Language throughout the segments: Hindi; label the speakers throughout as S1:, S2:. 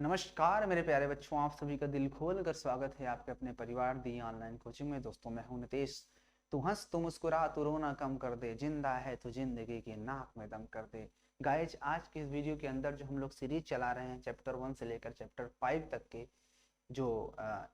S1: नमस्कार मेरे प्यारे बच्चों, आप सभी का दिल खोल कर स्वागत है आपके अपने परिवार दी ऑनलाइन कोचिंग में। दोस्तों मैं हूं नितेश। तू हंस तू मुस्कुरा तू रोना कम कर दे, जिंदा है तो जिंदगी की नाक में दम कर दे। गाइज, आज के इस वीडियो के अंदर जो हम लोग सीरीज चला रहे हैं चैप्टर 1 से लेकर चैप्टर 5 तक के जो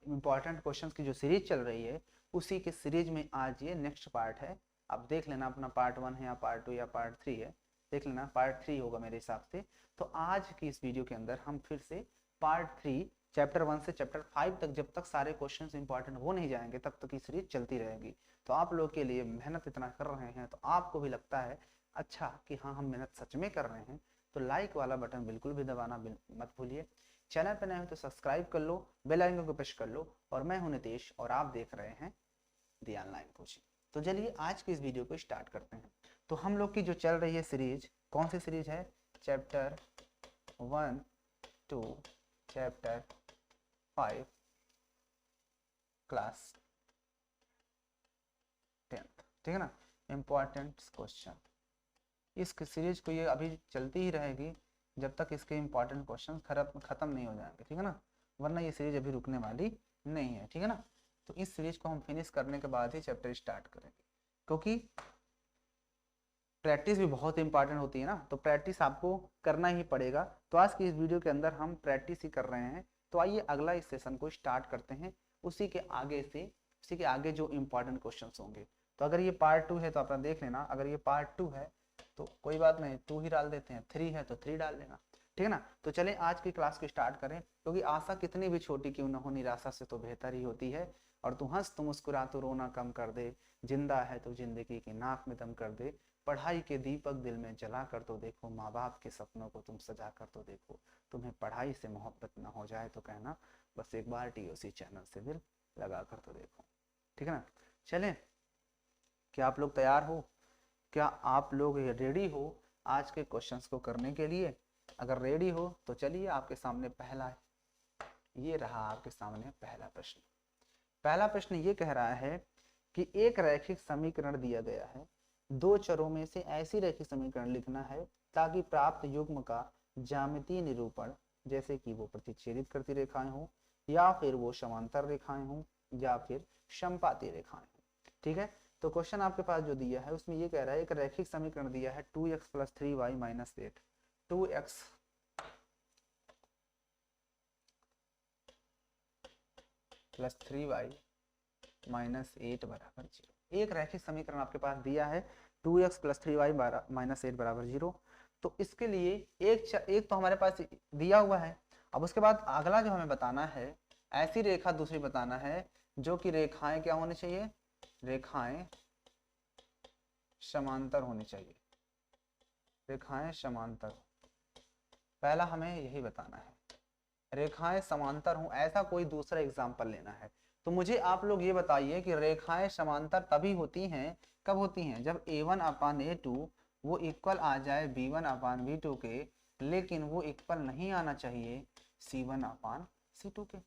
S1: इम्पोर्टेंट क्वेश्चंस की जो सीरीज चल रही है, उसी के सीरीज में आज ये नेक्स्ट पार्ट है। आप देख लेना अपना पार्ट 1 है या पार्ट 2 या पार्ट 3 है, देख लेना पार्ट 3 होगा मेरे हिसाब से। तो आज की इस वीडियो के अंदर हम फिर से पार्ट 3 चैप्टर 1 से चैप्टर 5 तक, जब तक सारे क्वेश्चंस इंपॉर्टेंट हो नहीं जाएंगे तब तक ये सीरीज चलती रहेगी। तो आप लोग के लिए मेहनत इतना कर रहे हैं तो आपको भी लगता है अच्छा कि हाँ हम मेहनत सच में कर रहे हैं, तो लाइक वाला बटन बिल्कुल भी दबाना मत भूलिए। चैनल पर नए हो तो सब्सक्राइब कर लो, बेल आइकन को प्रेस कर लो। और मैं हूं नितेश और आप देख रहे हैं दी ऑनलाइन कोचिंग। तो चलिए आज की इस वीडियो को स्टार्ट करते हैं। तो हम लोग की जो चल रही है सीरीज, कौन सी सीरीज है? Chapter 1 to chapter 5 class 10th, ठीक है ना। इम्पॉर्टेंट क्वेश्चन, इस सीरीज को ये अभी चलती ही रहेगी जब तक इसके इम्पॉर्टेंट क्वेश्चन खत्म नहीं हो जाएंगे, ठीक है ना। वरना ये सीरीज अभी रुकने वाली नहीं है, ठीक है ना। तो इस सीरीज को हम फिनिश करने के बाद ही चैप्टर स्टार्ट करेंगे, क्योंकि प्रैक्टिस भी बहुत इंपॉर्टेंट होती है ना, तो प्रैक्टिस आपको करना ही पड़ेगा। तो आज की इस वीडियो के अंदर हम प्रैक्टिस ही कर रहे हैं। तो आइए अगला इस सेशन को स्टार्ट करते हैं। उसी के आगे जो इम्पोर्टेंट क्वेश्चंस होंगे। तो अगर ये पार्ट 2 है तो अपना देख लेना, अगर ये पार्ट 2 है तो कोई बात नहीं, 2 ही डाल देते हैं, 3 है तो 3 डाल लेना, ठीक है ना। तो चलें आज की क्लास को स्टार्ट करें, क्योंकि आशा कितनी भी छोटी क्यों ना हो, निराशा से तो बेहतर ही होती है। और तू हंस तू मुस्कुरा तू रोना कम कर दे, जिंदा है तो जिंदगी की नाक में दम कर दे, पढ़ाई के दीपक दिल में जला कर तो देखो, माँ बाप के सपनों को तुम सजा कर तो देखो, तुम्हें पढ़ाई से मोहब्बत ना हो जाए तो कहना, बस एक बार टीओसी चैनल से दिल लगा कर तो देखो, ठीक है ना। चलें, क्या आप लोग तैयार हो? क्या आप लोग रेडी हो आज के क्वेश्चंस को करने के लिए? अगर रेडी हो तो चलिए आपके सामने पहला है, ये रहा आपके सामने पहला प्रश्न। पहला प्रश्न ये कह रहा है कि एक रैखिक समीकरण दिया गया है, दो चरों में से ऐसी रैखिक समीकरण लिखना है ताकि प्राप्त युग्म का ज्यामितीय निरूपण, जैसे कि वो प्रतिच्छेदित करती रेखाएं हो, या फिर वो समांतर रेखाएं हो, या फिर समपाती रेखाएं हो, ठीक है। तो क्वेश्चन आपके पास जो दिया है उसमें ये कह रहा है एक रैखिक समीकरण दिया है 2x + 3y - 8, 2x + 3y - 8 = 0। एक रैखिक समीकरण आपके पास दिया है 2x + 3y - 8 = 0। तो इसके लिए एक तो हमारे पास दिया हुआ है। अब उसके बाद अगला जो हमें बताना है, ऐसी रेखा दूसरी बताना है जो कि रेखाएं क्या होनी चाहिए? रेखाएं समांतर होनी चाहिए, रेखाएं समांतर। पहला हमें यही बताना है, रेखाएं समांतर हों, ऐसा कोई दूसरा एग्जाम्पल लेना है। तो मुझे आप लोग ये बताइए कि रेखाएं समांतर तभी होती हैं, कब होती हैं? जब a1/a2 वो इक्वल आ जाए b1/b2 के, लेकिन वो इक्वल नहीं आना चाहिए c1/c2 के।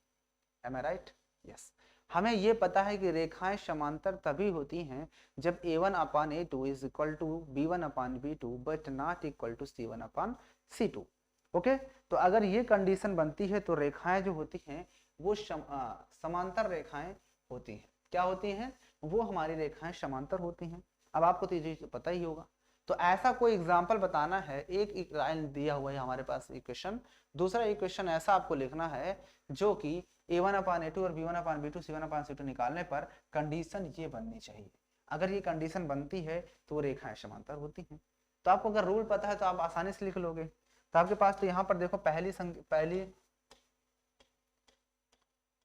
S1: एम आई राइट? यस। हमें ये पता है कि रेखाएं समांतर तभी होती हैं जब a1/a2 is equal to b1/b2 but not equal to c1/c2। Okay, तो अगर ये कंडीशन बनती है तो रेखाएं जो होती हैं वो समांतर रेखाएं होती हैं। क्या होती हैं? वो हमारी रेखाएं समांतर होती हैं। अब आपको तो ये पता ही होगा। तो ऐसा कोई एग्जाम्पल बताना है। एक लाइन दिया हुआ है हमारे पास इक्वेशन, दूसरा इक्वेशन ऐसा आपको लिखना है जो कि a1/a2 और b1/b2 c1/c2 निकालने पर कंडीशन ये बननी चाहिए। अगर ये कंडीशन बनती है तो वो रेखाएं समांतर होती हैं। तो आपको अगर रूल पता है तो आप आसानी से लिख लोगे। तो आपके पास तो यहाँ पर देखो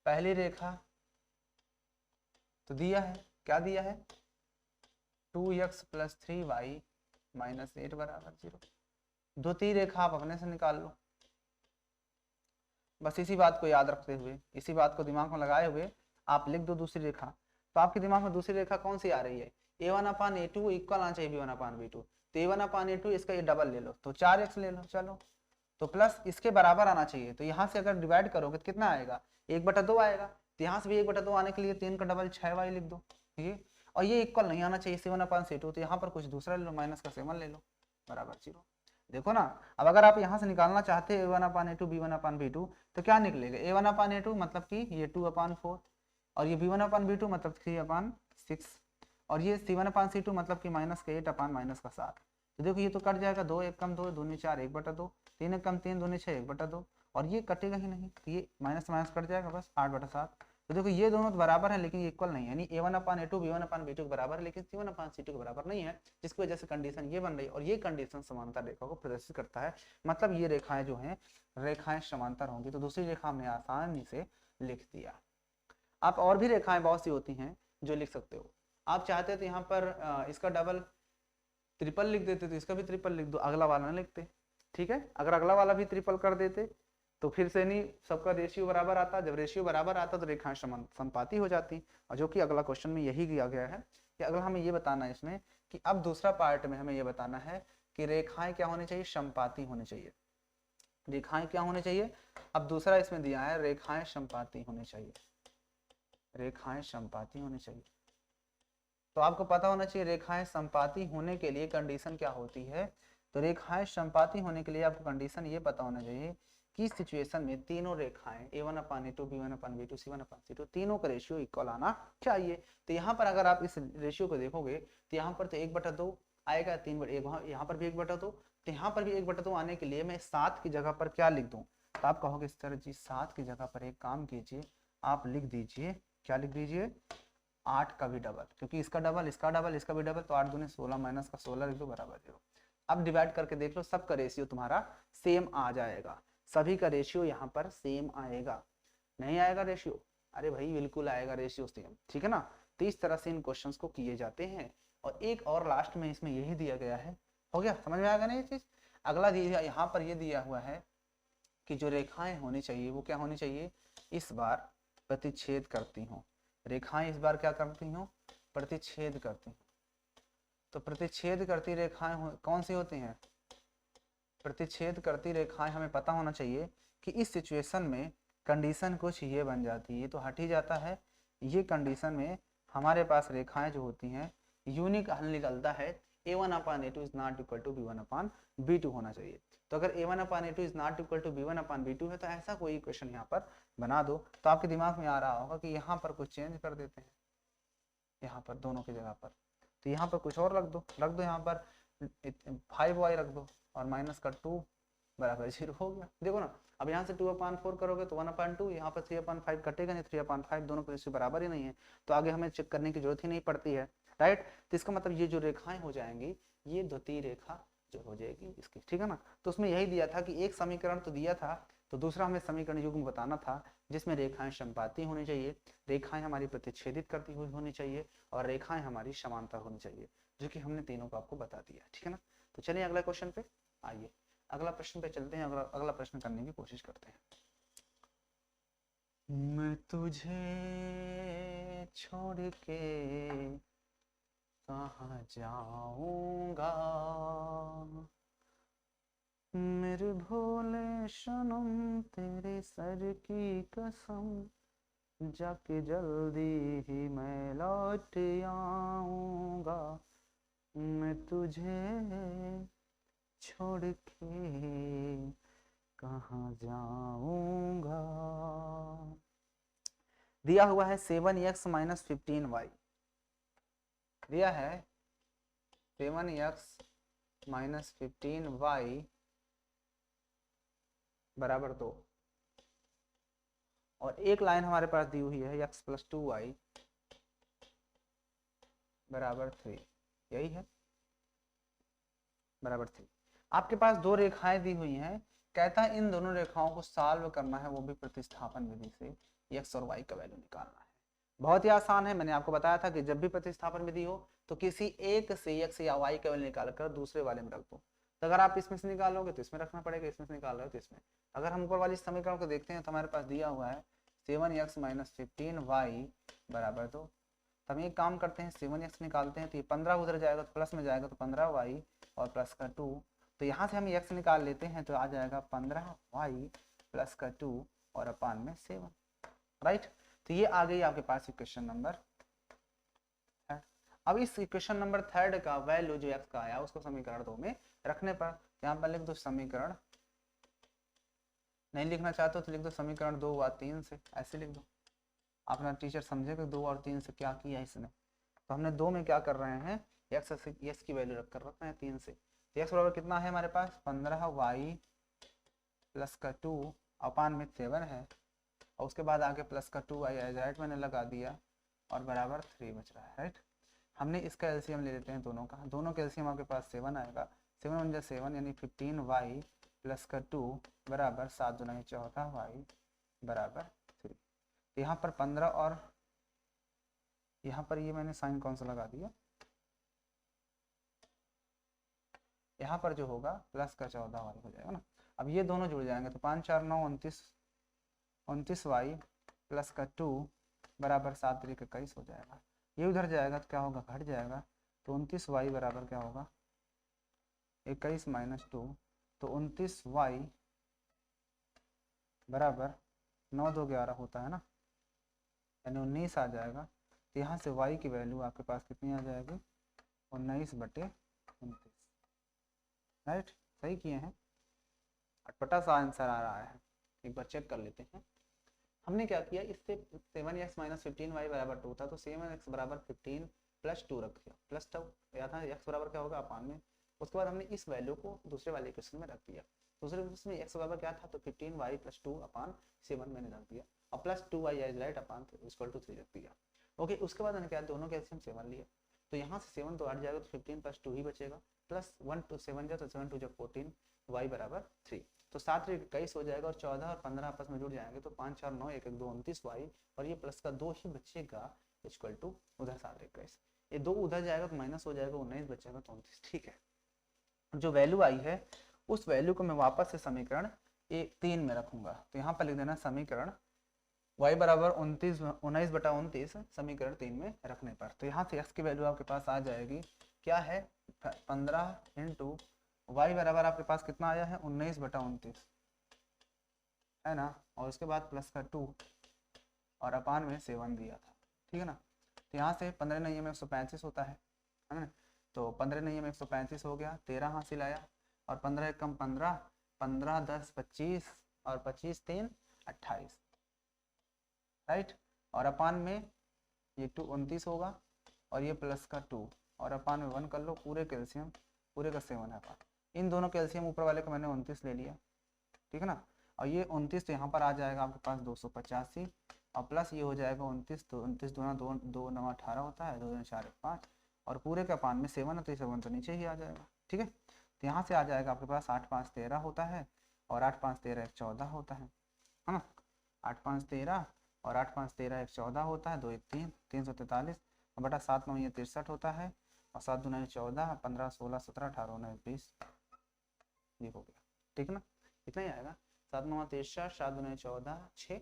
S1: पहली रेखा तो दिया है, क्या दिया है? 2x + 3y - 8 = 0। द्वितीय रेखा आप अपने से निकाल लो। बस इसी बात को याद रखते हुए, इसी बात को दिमाग में लगाए हुए आप लिख दो दूसरी रेखा। तो आपके दिमाग में दूसरी रेखा कौन सी आ रही है? a1/a2 इक्वल आना चाहिए b1/b2। तो a1/a2 इसका ये डबल ले लो तो 4x ले लो, चलो। तो प्लस इसके बराबर आना चाहिए, तो यहाँ से अगर डिवाइड करोगे तो कितना आएगा? 1/2 आएगा। तो यहाँ से भी 1/2 आने के लिए 3 का डबल 6y लिख दो, ठीक है। और ये इक्वल नहीं आना चाहिए c1/c2, तो यहाँ पर कुछ दूसरा ले लो, माइनस का 7 ले लो, बराबर 0। देखो ना, अब अगर आप यहाँ से निकालना चाहते हैं a1/a2 b1/b2 तो क्या निकलेगा, a1/a2 मतलब कि ये 2/4 और ये b1/b2 मतलब 3/6 और ये c1/c2 मतलब कि -8/-7। तो देखो ये तो कट जाएगा, 2 1 कम 2 दूनी 4 1/2, 3 1 कम 3 दूनी 6 1/2 और ये कटेगा ही नहीं, तो ये माइनस माइनस कट जाएगा बस 8/7। तो देखो ये दोनों तो बराबर है लेकिन ये इक्वल नहीं है, यानी a1/a2 b1/b2 के बराबर है लेकिन c1/c2 के बराबर नहीं है, जिसकी वजह से कंडीशन ये बन रही है और ये कंडीशन समांतर रेखा को प्रदर्शित करता है। मतलब ये रेखाएं जो हैं रेखाएं समांतर होंगी, तो दूसरी रेखा हमने आसानी से लिख दिया। आप और भी रेखाएं बहुत सी होती हैं जो लिख सकते हो, आप चाहते तो यहाँ पर इसका डबल ट्रिपल लिख देते तो इसका भी ट्रिपल लिख दो, अगला वाला ना लिखते, ठीक है। अगर अगला वाला भी ट्रिपल कर देते तो फिर से नहीं सबका रेशियो बराबर आता, जब रेशियो बराबर आता तो रेखाएं समानुपाती हो जाती, और जो कि अगला क्वेश्चन में यही दिया गया है कि अगला हमें ये बताना है इसमें कि अब दूसरा पार्ट में हमें ये बताना है कि रेखाएं क्या होनी चाहिए, समपाती होनी चाहिए। रेखाएं क्या होनी चाहिए, अब दूसरा इसमें दिया है रेखाएं समपाती होनी चाहिए, रेखाएं समपाती होनी चाहिए। तो आपको पता होना चाहिए रेखाएं समपाती होने के लिए कंडीशन क्या होती है। तो रेखाएं समपाती होने के लिए आपको कंडीशन ये पता होना चाहिए कि सिचुएशन में तीनों रेखाएं a1/a2 b1/b2 c1/c2 तीनों का रेशियो इक्वल आना चाहिए। तो यहाँ पर अगर आप इस रेशियो को देखोगे तो यहाँ पर तो 1/2 आएगा, 3/1, यहाँ पर भी 1/2, तो यहाँ पर भी 1/2 आने के लिए मैं 7 की जगह पर क्या लिख दूं, तो आप कहोगे सर जी 7 की जगह पर एक काम कीजिए, आप लिख दीजिए, क्या लिख दीजिए, 8 का भी डबल, क्योंकि इसका डबल इसका डबल इसका भी डबल, तो 8 दूनी 16 माइनस का 16 लिख दो बराबर 0। अब डिवाइड करके देख लो, सबका रेशियो तुम्हारा सेम आ जाएगा, सभी का रेशियो यहाँ पर सेम आएगा। नहीं आएगा रेशियो, अरे भाई बिल्कुल आएगा रेशियो सेम, ठीक है ना। तो इस तरह से इन क्वेश्चंस को किए जाते हैं। और एक और लास्ट में इसमें यही दिया गया है, हो गया, समझ में आएगा ना ये चीज। अगला दिया यहाँ पर ये दिया हुआ है कि जो रेखाएं होनी चाहिए वो क्या होनी चाहिए, इस बार प्रतिच्छेद करती हूँ, रेखाएं इस बार क्या करती हूँ, प्रतिच्छेद करती हूँ। तो प्रतिच्छेद करती रेखाएं कौन सी होती हैं, प्रतिच्छेद करती रेखाएं हमें पता होना चाहिए कि इस सिचुएशन में कंडीशन कुछ ये बन जाती है, ये तो हट ही जाता है। ये कंडीशन में हमारे पास रेखाएं जो होती हैं यूनिक हल निकलता है a1/a2 is not equal to b1/b2 होना चाहिए। तो अगर a1/a2 is not equal to b1/b2 है तो ऐसा कोई इक्वेशन यहाँ पर बना दो। तो आपके दिमाग में आ रहा होगा कि यहाँ पर कुछ चेंज कर देते हैं, यहाँ पर दोनों की जगह पर, तो यहाँ पर कुछ और रख दो यहाँ पर 5y रख दो और माइनस का 2 बराबर 0 हो गया। देखो ना, अब यहाँ से 2/4 करोगे तो 1/2, यहाँ पर 3/5 कटेगा नहीं, 3/5 दोनों के रेशियो बराबर ही नहीं है, तो आगे हमें चेक करने की जरूरत ही नहीं पड़ती है, राइट। तो इसका मतलब ये जो रेखाएं हो जाएंगी ये द्वितीय रेखा जो हो जाएगी इसकी, ठीक है ना। तो उसमें यही दिया था कि एक समीकरण तो दिया था, तो दूसरा हमें समीकरण युग्म बताना था जिसमें रेखाएं समपाती होनी चाहिए, रेखाएं हमारी प्रतिच्छेदित करती हुई होनी चाहिए और रेखाएं हमारी समांतर होनी चाहिए, जो कि हमने तीनों को आपको बता दिया, ठीक है ना। तो चलिए अगला क्वेश्चन पे आइए, अगला प्रश्न पे चलते हैं, अगला प्रश्न करने की कोशिश करते हैं। मैं तुझे छोड़ के कहाँ जाऊंगा, मेरे भोले सनम तेरे सर की कसम, जाके जल्दी ही मैं लौट आऊंगा, मैं तुझे छोड़ के कहाँ जाऊंगा। दिया हुआ है 7x - 15y, दिया है 7x - 15y बराबर 2, और एक लाइन हमारे पास दी हुई है x + 2y बराबर 3, यही है बराबर 3। आपके पास दो रेखाएं दी हुई हैं, कहता है इन दोनों रेखाओं को सॉल्व करना है, वो भी प्रतिस्थापन विधि से, x और y का वैल्यू निकालना है। बहुत ही आसान है, मैंने आपको बताया था कि जब भी प्रतिस्थापन विधि हो तो किसी एक से x या y का वैल्यू निकाल कर दूसरे वाले में रख दो। तो अगर आप इसमें से निकालोगे तो इसमें रखना पड़ेगा, इसमें से निकाल रहे हो तो इसमें। अगर हम ऊपर वाली समीकरण को देखते हैं तो हमारे पास दिया हुआ है 7x - 15y बराबर 2। तो हम एक काम करते हैं, 7x निकालते हैं तो ये 15 उधर जाएगा तो प्लस में जाएगा, तो 15y और प्लस का 2, तो यहाँ से हम x निकाल लेते हैं तो आ जाएगा 15y प्लस का 2 और अपान में 7, राइट। तो ये आ गई आपके पास इक्वेशन नंबर 3। अब इस इक्वेशन नंबर 3 का वैल्यू जो x का आया उसको समीकरण 2 में रखने पर यहाँ पर लिख दो समीकरण, नहीं लिखना चाहते हो तो लिख दो समीकरण 2 व 3 से, ऐसे लिख दो। अपना टीचर समझेगा 2 और 3 से क्या किया इसने। तो हमने 2 में क्या कर रहे हैं, एक्स की वैल्यू रख कर रखते हैं 3 से। तो एक्स बराबर कितना है हमारे पास 15y प्लस का 2 अपान में 7 है, और उसके बाद आगे प्लस का 2y राइट मैंने लगा दिया, और बराबर 3 बच रहा है राइट। हमने इसका एलसीएम ले लेते हैं दोनों का, दोनों का एलसीएम आपके पास 7 आएगा, 7 × 7 यानी 15y प्लस का 2 बराबर 7 × 14y बराबर 3। तो यहाँ पर 15 और यहाँ पर ये मैंने साइन कौन सा लगा दिया, यहाँ पर जो होगा प्लस का 14y हो जाएगा ना। अब ये दोनों जुड़ जाएंगे तो 5 4 9 29y प्लस का 2 बराबर 7 3 21 हो जाएगा। ये उधर जाएगा तो क्या होगा, घट जाएगा। तो 29y बराबर क्या होगा 21 - 2, तो 29y बराबर 9 2 11 होता है ना, यानी 19 आ जाएगा। तो यहाँ से y की वैल्यू आपके पास कितनी आ जाएगी 19/29 राइट। सही किए हैं, अटपटा सा आंसर आ रहा है, एक बार चेक कर लेते हैं। हमने क्या किया, इससे 7x - 15y बराबर 2 था, तो 7x बराबर 15 प्लस 2 रख दिया, प्लस 2 या था x बराबर क्या होगा अपान में। उसके बाद हमने इस वैल्यू को दूसरे वाले क्वेश्चन में रख दिया, दूसरे क्वेश्चन में x बराबर क्या था, तो 15y + 2 अपान 7 मैंने रख दिया, और plus 2y right upon equal to 3 रख दिया। ओके, उसके बाद मैंने क्या दोनों कैल्शियम 7 लिया, तो यहाँ से 7 तो हट जाएगा, तो 15 + 2 ही बचेगा, प्लस 1 2 7 जाए तो 7 2 14, y बराबर 3। तो 7 3 21 हो जाएगा, और 14 और 15 आपस में जुड़ जाएंगे, तो 5 4 9 1 1 2 29y, और ये प्लस का 2 ही बचेगा इक्वल टू उधर 7 21, ये 2 उधर जाएगा तो माइनस हो जाएगा, 19 बचेगा तो 29। ठीक है, जो वैल्यू आई है उस वैल्यू को मैं वापस से समीकरण 3 में रखूंगा। तो यहाँ पर लिख देना समीकरण y बराबर 19/29 समीकरण 3 में रखने पर। तो यहाँ से x की वैल्यू आपके पास आ जाएगी, क्या है 15 × y बराबर आपके पास कितना आया है 19/29 है ना, और उसके बाद प्लस का 2 और अपान में 7 दिया था, ठीक है ना। तो यहाँ से 15 नहीं में 135 होता है ना, तो 15 नहीं में 135 हो गया, 13 हासिल आया, और 15 कम 15 15 10 25 और 25 3 28 राइट, और अपान में ये 2 29 होगा, और ये प्लस का 2 और अपान में 1 कर लो, पूरे कैल्शियम पूरे का 7 है अपान, इन दोनों कैल्शियम ऊपर वाले का मैंने 29 ले लिया, ठीक है ना। और ये 29 तो यहाँ पर आ जाएगा आपके पास 285, और प्लस ये हो जाएगा 29 तो 29 दूना 2 2 9 18 होता है, 2 4 5, और पूरे का अपान में 7 है, तो 7 तो नीचे ही आ जाएगा, ठीक है। तो यहाँ से आ जाएगा आपके पास 8 5 13 होता है, और 8 5 13 1 14 होता है ना, 8 5 13 और 8 5 13 1 14 होता है, 2 1 3 343 बटा 7 9 ये 63 होता है, और 7 दूना 14 15 16 17 18 19 20, ये हो गया, ठीक है ना। इतना ही आएगा, 7 9 63 7 दूना 14 6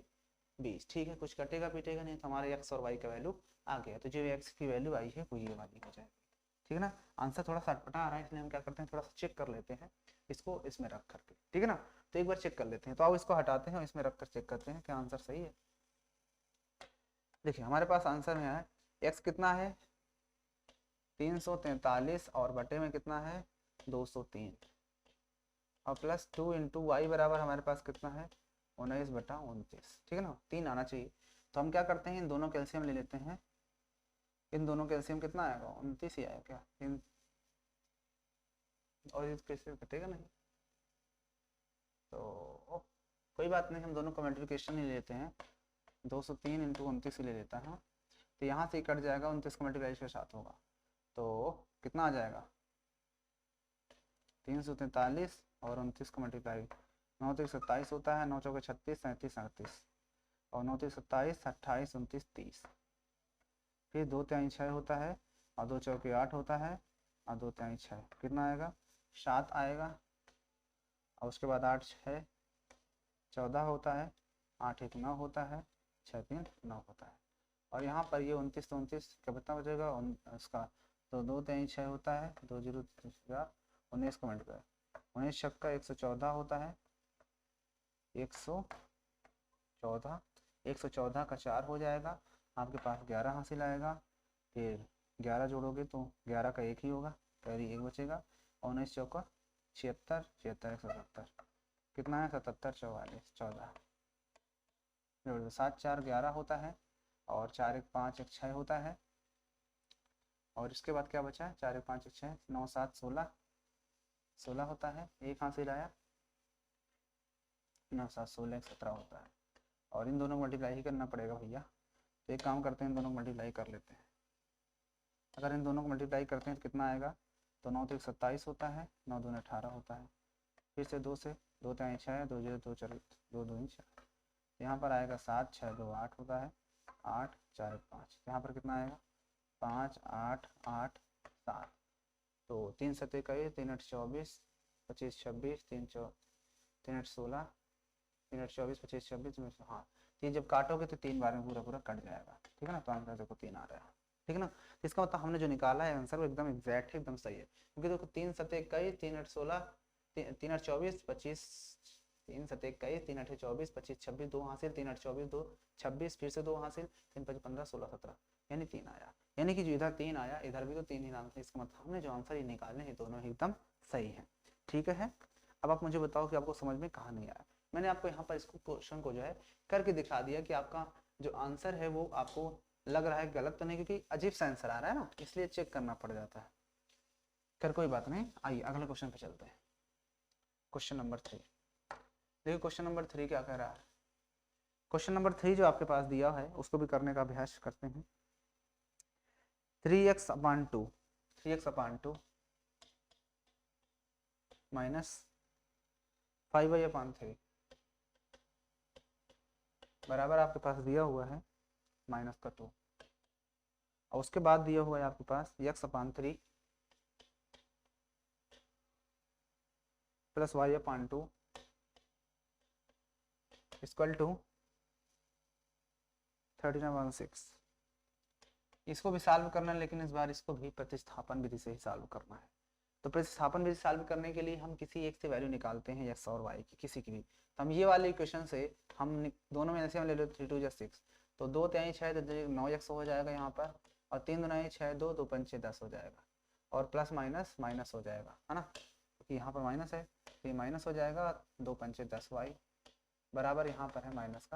S1: 20, ठीक है। कुछ कटेगा पीटेगा नहीं, तो हमारे x और y का वैल्यू आ गया, तो जो x की वैल्यू आई है वो ये वाली हो जाएगी, ठीक है ना। आंसर थोड़ा सा अटपटा आ रहा है, इसलिए हम क्या करते हैं थोड़ा सा चेक कर लेते हैं इसको इसमें रख करके, ठीक है ना। तो एक बार चेक कर लेते हैं, तो आओ इसको हटाते हैं और इसमें रख कर चेक करते हैं क्या आंसर सही है। देखिए हमारे पास आंसर में है x कितना है 343, और बटे में कितना है 203, और प्लस 2 × y बराबर हमारे पास कितना है 19/29, ठीक है ना, 3 आना चाहिए। तो हम क्या करते हैं इन दोनों कैल्शियम ले लेते हैं, इन दोनों कैल्शियम कितना आएगा 29 ही आएगा क्या, और इस कैसे कटेगा नहीं, तो कोई बात नहीं, हम दोनों का मल्टीप्लिकेशन ही लेते हैं, 203 × 29 ही ले लेता है। तो यहाँ से कट जाएगा, 29 का मल्टीप्लाई के साथ होगा, तो कितना आ जाएगा 343, और 29 का मल्टीप्लाई 9 3 27 होता है, 9 4 36 37 38, और 9 3 27 28 29 30, फिर 2 3 6 होता है, और 2 4 8 होता है, और 2 3 6 कितना आएगा 7 आएगा, और उसके बाद 8 6 14 होता है, 8 1 9 होता है, 6 3 9 होता है, और यहाँ पर ये 29 तो 29 क्या कितना बचेगा उसका, तो 2 3 6 होता है, 2 0 19 का मल्टीप्लाई 19 छक्का का 114 होता है, 114 114 का 4 हो जाएगा, आपके पास 11 हासिल आएगा, फिर 11 जोड़ोगे तो 11 का 1 ही होगा, कैरी 1 बचेगा, और 19 चौका 76, 76 170 कितना है 77, 44, 14 जोड़ दो, 7 4 11 होता है और 4 1 5 1 6 होता है। और इसके बाद क्या बचा है 4 1 5 1 6 9 7 16 16 होता है। एक हासिल आया 9 7 16 17 होता है। और इन दोनों को मल्टीप्लाई ही करना पड़ेगा भैया। तो एक काम करते हैं, इन दोनों को मल्टीप्लाई कर लेते हैं। अगर इन दोनों को मल्टीप्लाई करते हैं तो कितना आएगा, तो 9 3 27 होता है, 9 2 18 होता है। फिर से 2 से 2 3 6 2 0 2 4 2 2 4, यहाँ पर आएगा 7 6 2 8 होता है, 8 4 1 5। यहाँ पर कितना आएगा 5 8 8 7। तो 3 7 21 3 8 24 25 26 3 3 8 16 3 8 24 25 26। हाँ, ये जब काटोगे तो 3 बार में पूरा पूरा कट जाएगा। ठीक है ना, तो आंसर देखो 3 आ रहा है। ठीक है ना, इसका मतलब हमने जो निकाला है आंसर वो एकदम एग्जैक्ट है, एकदम सही है। क्योंकि देखो 3 7 21 3 8 16 3 8 24 25 3 7 21 3 8 24 25 26 2 हासिल 3 8 24 2 26 फिर से 2 हासिल 3 5 15 16 17 यानी 3 आया। यानी कि जो इधर 3 आया इधर भी तो 3 ही आंसर। इसका मतलब हमने जो आंसर ये निकाले हैं दोनों एकदम सही है। ठीक है, अब आप मुझे बताओ कि आपको समझ में कहाँ नहीं आया। मैंने आपको यहाँ पर इसको क्वेश्चन को जो है करके दिखा दिया कि आपका जो आंसर है वो आपको लग रहा है गलत तो नहीं, क्योंकि अजीब सा आंसर आ रहा है ना, इसलिए चेक करना पड़ जाता है। कर कोई बात नहीं, आइए अगले क्वेश्चन पे चलते हैं। क्वेश्चन नंबर 3 देखिए, क्वेश्चन नंबर 3 क्या कह रहा है। क्वेश्चन नंबर 3 जो आपके पास दिया है उसको भी करने का अभ्यास करते हैं। 3x/2 3x/2 माइनस 5y/3 बराबर आपके पास दिया हुआ है माइनस का 2, और उसके बाद दिया हुआ है आपके पास x/3 plus y/2 equal to 13/6। इसको भी सॉल्व करना है, लेकिन इस बार इसको भी प्रतिस्थापन विधि से ही सॉल्व करना है। तो प्रतिस्थापन विधि सॉल्व करने के लिए हम किसी एक से वैल्यू निकालते हैं x और y की, किसी की भी। तो हम ये वाले इक्वेशन से हम दोनों में ऐसे हम ले लो 3 2 6, तो 2 3 6 9x हो जाएगा यहाँ पर, और 3 2 6 2 2 5 6 10 हो जाएगा, और प्लस माइनस माइनस हो जाएगा, है ना, क्योंकि यहाँ पर माइनस है तो ये माइनस हो जाएगा। 2 5 10 y बराबर यहाँ पर है माइनस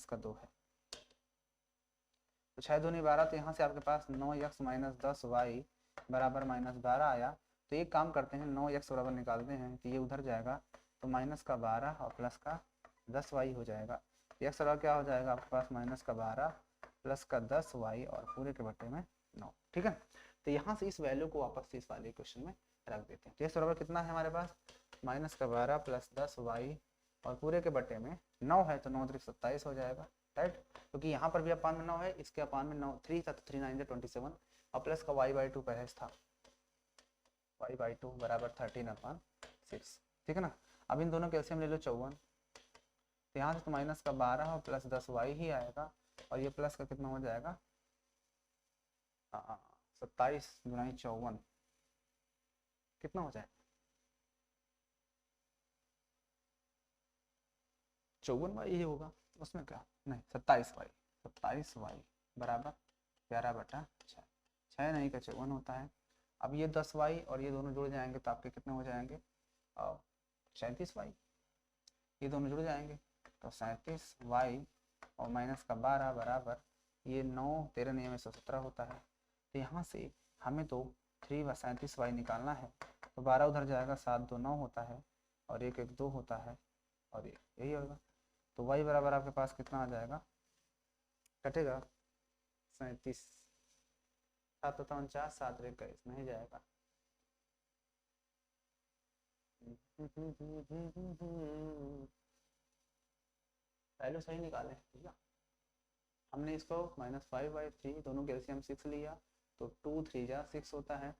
S1: का 2 है, तो 6 दूनी 12, तो यहाँ से आपके पास 9x माइनस 10y बराबर -12 आया। तो एक काम करते हैं, 9x बराबर निकालते हैं, तो ये उधर जाएगा, तो माइनस का 12 और प्लस का 10y हो जाएगा। x बराबर क्या हो जाएगा आपके पास -12 प्लस का 10y और पूरे के बट्टे में 9। ठीक है, तो यहाँ से इस वैल्यू को वापस से इस वाले क्वेश्चन में रख देते हैं। तो x बराबर कितना है हमारे पास -12 प्लस 10y और पूरे के बट्टे में 9 है, तो 9 3 27 हो जाएगा, राइट। क्योंकि यहाँ पर भी अपान में 9 है, इसके अपान में 9 3 था, तो 3 9 27, और प्लस का y/2 पहले था, y/2 बराबर 13/6। ठीक है ना, अब इन दोनों कैल्सियम ले लो 54, तो यहाँ से तो माइनस का 12 और प्लस 10y ही आएगा, और ये प्लस का कितना हो जाएगा 27 गुना 54 कितना हो जाएगा 54y ही होगा, उसमें क्या नहीं 27y बराबर 11/6, 6 नहीं का 54 होता है। अब ये 10y और ये दोनों जुड़ जाएंगे तो आपके कितने हो जाएंगे 37y, ये दोनों जुड़ जाएंगे तो 37y और माइनस का 12 बराबर ये 9 13 9 में 117 होता है। तो यहाँ से हमें तो 3 व 37y निकालना है, तो 12 उधर जाएगा, 7 2 9 होता है, और 1 1 2 होता है, और यही होगा। तो y बराबर आपके पास कितना आ जाएगा, कटेगा 37 7 49 7 21 नहीं जाएगा। वैल्यू सही निकाले भैया, हमने इसको -5/3 दोनों कैल्शियम 6 लिया, तो 2 3 जा 6 होता है,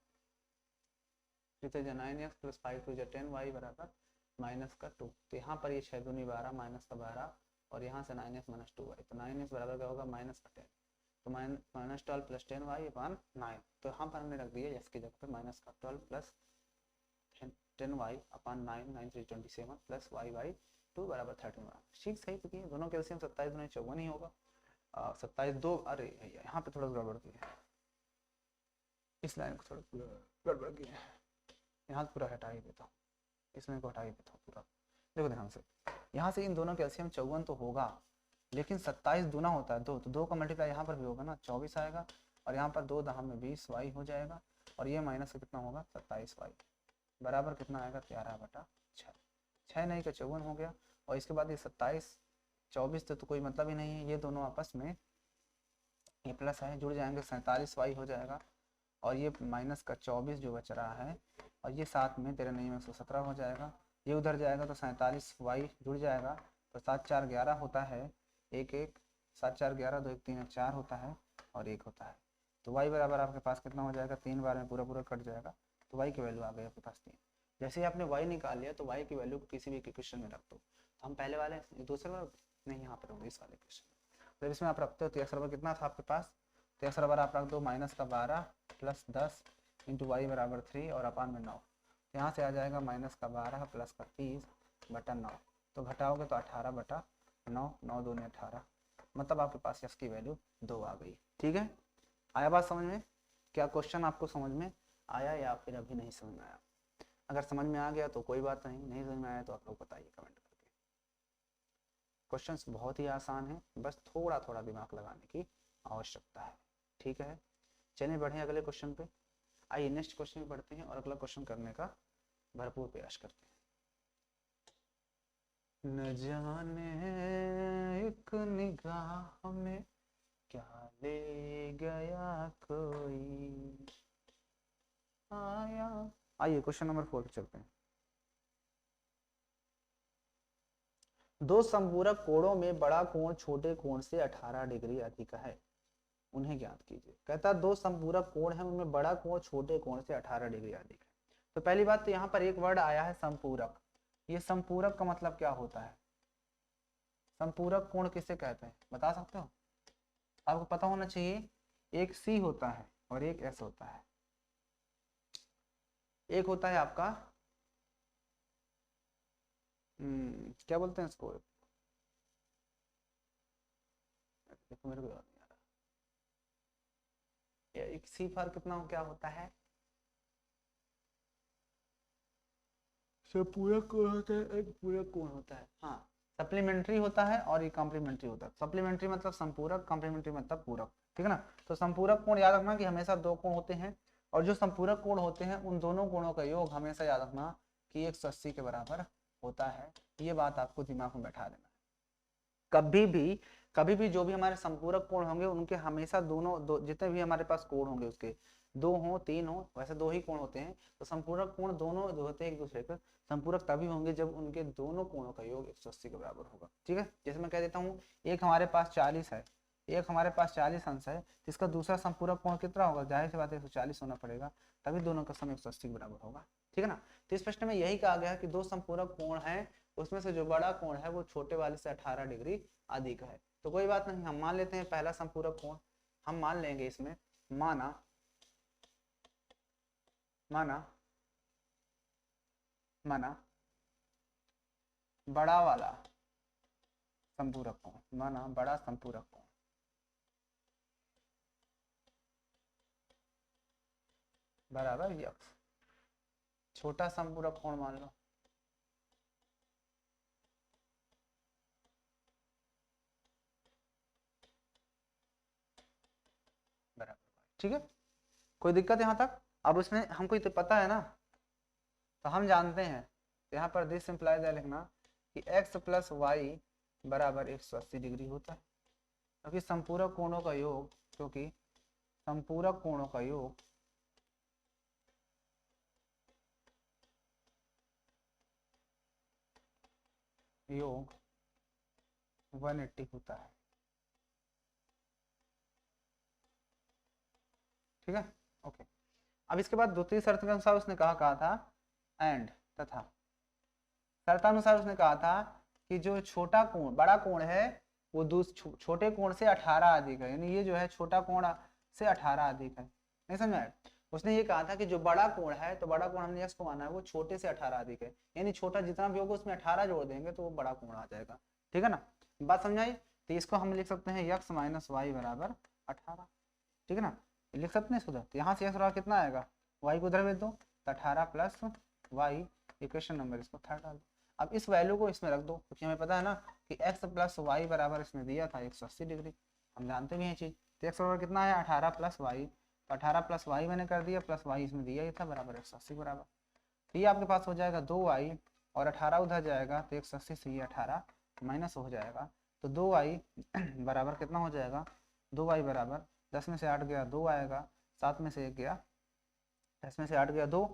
S1: 3 3 जा 9x प्लस 5 2 जा 10y बराबर माइनस का 2। तो यहाँ पर ये 6 दूनी 12 माइनस का 12, और यहाँ से 9x माइनस 2y, तो 9x बराबर क्या होगा माइनस का 10, तो -12 प्लस 10y अपॉन 9। तो यहाँ पर हमने रख दिया x की जगह पे -12 plus 10y upon 9 9 3 27 plus y/2 बराबर 13। ठीक सही, क्योंकि दोनों कैल्शियम 27 गुना 54 ही होगा। 27 2, अरे भैया यहाँ पे थोड़ा गड़बड़ की है, इस लाइन को थोड़ा गड़बड़ की है, यहाँ से पूरा हटा ही देता हूँ, इसमें को हटा ही देता हूँ पूरा। देखो ध्यान से, यहाँ से इन दोनों के एलसीएम 54 तो होगा, लेकिन 27 दूना होता है 2, तो 2 का मल्टीप्लाई यहाँ पर भी होगा ना, 24 आएगा, और यहाँ पर 2 दहा में 20 वाई हो जाएगा, और ये माइनस का कितना होगा 27 वाई बराबर कितना आएगा 11/6। 6 नहीं का 54 हो गया, और इसके बाद ये 27 24 तो कोई मतलब ही नहीं है, ये दोनों आपस में ये प्लस है जुड़ जाएंगे, 47 वाई हो जाएगा, और ये माइनस का 24 जो बच रहा है, और ये साथ में 13 नहीं 117 हो जाएगा, ये उधर जाएगा तो 47 वाई जुड़ जाएगा, तो 7 4 11 होता है, 1 1 7 4 11 2 1 3 4 होता है, और 1 होता है, तो वाई बराबर आपके पास कितना हो जाएगा, 3 बार में पूरा पूरा कट जाएगा, तो वाई की वैल्यू आ गई आपके पास 3। जैसे ही आपने वाई निकाल लिया तो वाई की वैल्यू को किसी भी इक्वेशन में रख दो, तो हम पहले वाले दूसरे बार नहीं यहाँ पर होंगे इस वाले इक्वेशन, तो इसमें आप रखते हो तो एक्स बराबर कितना था आपके पास, तो एक्स बराबर आप रख दो माइनस का 12 प्लस 10 इंटू वाई बराबर 3 और अपान में 9, तो यहाँ से आ जाएगा माइनस का 12 प्लस का 30/9, तो घटाओगे तो 18/9, 9 दूनी 18, मतलब आपके पास एक्स की वैल्यू 2 आ गई। ठीक है, आया बात समझ में? क्या क्वेश्चन आपको समझ में आया या फिर अभी नहीं समझ में आया? अगर समझ में आ गया तो कोई बात नहीं, नहीं समझ में आया तो आप लोग बताइए कमेंट करके। क्वेश्चंस बहुत ही आसान है, बस थोड़ा थोड़ा दिमाग लगाने की आवश्यकता है। ठीक है, चलिए बढ़े अगले क्वेश्चन पे। आइए नेक्स्ट क्वेश्चन में पढ़ते हैं और अगला क्वेश्चन करने का भरपूर प्रयास करते हैं। न जाने एक निगाह में क्या ले गया कोई आया। आइए क्वेश्चन नंबर 4 पे चलते हैं। दो संपूरक कोणों में बड़ा कोण छोटे कोण से 18 डिग्री अधिक है, उन्हें ज्ञात कीजिए। कहता है दो संपूरक कोण है, उनमें बड़ा कोण छोटे कोण से 18 डिग्री अधिक है। तो पहली बात तो यहाँ पर एक वर्ड आया है संपूरक। ये संपूरक का मतलब क्या होता है? संपूरक कोण किसे कहते हैं बता सकते हो? आपको पता होना चाहिए, एक सी होता है और एक एस होता है। एक होता है आपका क्या बोलते हैं इसको, देखो मेरे को याद नहीं आ रहा, एक सी फर कितना क्या होता है, पूरक कोण होता है, एक पूरक कोण होता है। हाँ, सप्लीमेंट्री होता है और ये कॉम्प्लीमेंट्री होता है। सप्लीमेंट्री मतलब संपूरक, कॉम्प्लीमेंट्री मतलब पूरक। ठीक है ना? तो संपूरक कोण याद रखना कि हमेशा दो कोण होते हैं, और जो संपूरक कोण होते हैं उन दोनों कोणों का योग हमेशा याद रखना कि 180 के बराबर होता है। ये बात आपको दिमाग में बैठा देना। कभी भी जो भी हमारे संपूरक कोण होंगे उनके हमेशा दोनों जितने भी हमारे पास कोण होंगे उसके 2 हो 3 हो, वैसे 2 ही कोण होते हैं। तो संपूरक कोण दोनों जो होते हैं एक दूसरे के संपूरक तभी होंगे जब उनके दोनों कोणों का योग 180 के बराबर होगा। ठीक है, जैसे मैं कह देता हूँ एक हमारे पास 40 है, एक हमारे पास 40 अंश है, जिसका दूसरा संपूरक कोण कितना होगा? जाहिर सी बात है 140 होना पड़ेगा, तभी दोनों का सम 180 के बराबर होगा। ठीक है ना? तो इस प्रश्न में यही कहा गया है कि दो संपूरक कोण है, उसमें से जो बड़ा कोण है वो छोटे वाले से 18 डिग्री अधिक है। तो कोई बात नहीं, हम मान लेते हैं पहला संपूरक कोण हम मान लेंगे इसमें, माना बड़ा वाला संपूरक कोण, माना बड़ा संपूरक कोण बराबर यक्स। छोटा संपूरक कोण मान लो बराबर। ठीक है, कोई दिक्कत यहाँ तक? अब उसमें हमको तो पता है ना, तो हम जानते हैं यहाँ पर दिस इंप्लाइज है लिखना कि x प्लस वाई बराबर 180 डिग्री होता है, क्योंकि संपूरक कोणों का योग, क्योंकि संपूरक कोणों का योग योग 180 होता है। ठीक है, ओके। अब इसके बाद दूसरी शर्त के अनुसार उसने कहा था एंड तथा शर्तानुसार उसने कहा था कि जो छोटा कोण बड़ा कोण है वो छोटे कोण से 18 अधिक है, यानी ये जो है छोटा कोण से 18 अधिक है। नहीं समझ आया? उसने ये कहा था कि जो बड़ा कोण है, तो बड़ा कोण हमने इसको माना है वो छोटे से 18 अधिक है, यानी छोटा जितना भी होगा उसमें 18 जोड़ देंगे तो वो बड़ा कोण आ जाएगा। ठीक है ना, बात समझाई? तो इसको हम लिख सकते हैं x माइनस वाई बराबर 18। ठीक है ना, लिख सकते हैं इसको। तो यहाँ से x बराबर कितना आएगा, y को उधर भेज दो, तो 18 प्लस वाई, इक्वेशन नंबर इसको थर्ड डाल दो। अब इस वैल्यू को इसमें रख दो, क्योंकि हमें पता है ना कि x प्लस वाई बराबर इसमें दिया था 180 डिग्री, हम जानते भी हैं चीज़। तो x बराबर कितना है 18 प्लस वाई, तो 18 प्लस वाई मैंने कर दिया, प्लस वाई इसमें दिया ही था बराबर 180 बराबर। तो ये आपके पास हो जाएगा 2y, और 18 उधर जाएगा तो 180 से ये 18 माइनस हो जाएगा, तो 2y बराबर कितना हो जाएगा, 2y बराबर 10 में से 8 गया 2 आएगा, 7 में से 1 गया, 10 में से 8 गया 2,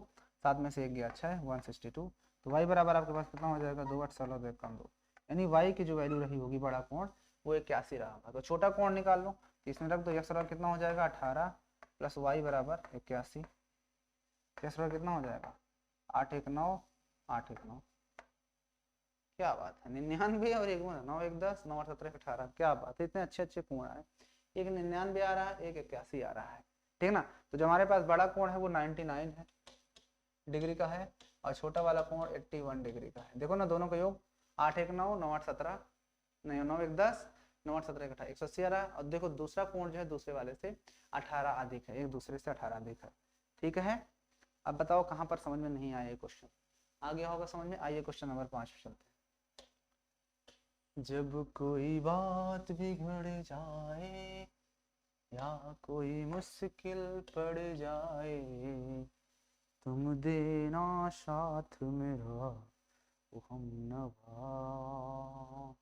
S1: 7 में से 1 गया 6, 162। तो y बराबर आपके पास कितना हो जाएगा 2 8 16 2 कम 2, यानी y की जो वैल्यू रही होगी बड़ा कोण वो 81 रहा होगा। तो छोटा कोण निकाल लो, इसमें रख दो, x बराबर कितना हो जाएगा 18 प्लस y बराबर 81, x बराबर कितना हो जाएगा 8 1 9 8 1 9, क्या बात है 99 और 1 9 1 10 9 17 18, क्या बात है, इतने अच्छे अच्छे कोण आए, एक 99 आ रहा है एक 81 आ रहा है, ठीक ना। तो जो हमारे पास बड़ा कोण है वो 99 है डिग्री का है, और छोटा वाला कोण 81 डिग्री का है। देखो ना दोनों का योग 8 1 9 9 8 17 नहीं 9 1 10 9 8 17 18 180 आ रहा है, और देखो दूसरा कोण जो है दूसरे वाले से 18 अधिक है, एक दूसरे से 18 अधिक है, ठीक है। अब बताओ कहाँ पर समझ में नहीं आया ये क्वेश्चन, आ गया होगा समझ में। आइए क्वेश्चन नंबर 5 पे चलते हैं। जब कोई बात बिगड़ जाए या कोई मुश्किल पड़ जाए, तुम देना साथ मेरा वो हम नवा।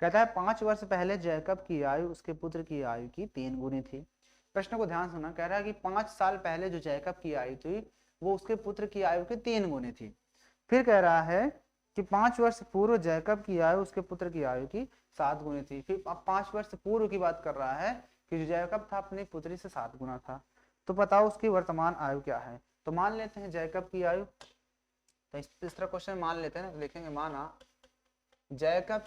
S1: कहता है 5 वर्ष पहले जैकब की आयु उसके पुत्र की आयु की 3 गुनी थी। प्रश्न को ध्यान सुना, कह रहा है कि 5 साल पहले जो जैकब की आयु थी वो उसके पुत्र की आयु की 3 गुनी थी। फिर कह रहा है कि 5 वर्ष पूर्व जैकब की आयु उसके पुत्र की आयु की 7 गुनी थी। फिर अब 5 वर्ष पूर्व की बात कर रहा है कि जो जैकब था अपनी पुत्री से 7 गुना था। तो बताओ उसकी वर्तमान आयु क्या है। तो मान लेते हैं जैकब की आयु, तो इस तरह क्वेश्चन मान लेते हैं ना, लिखेंगे माना जैकब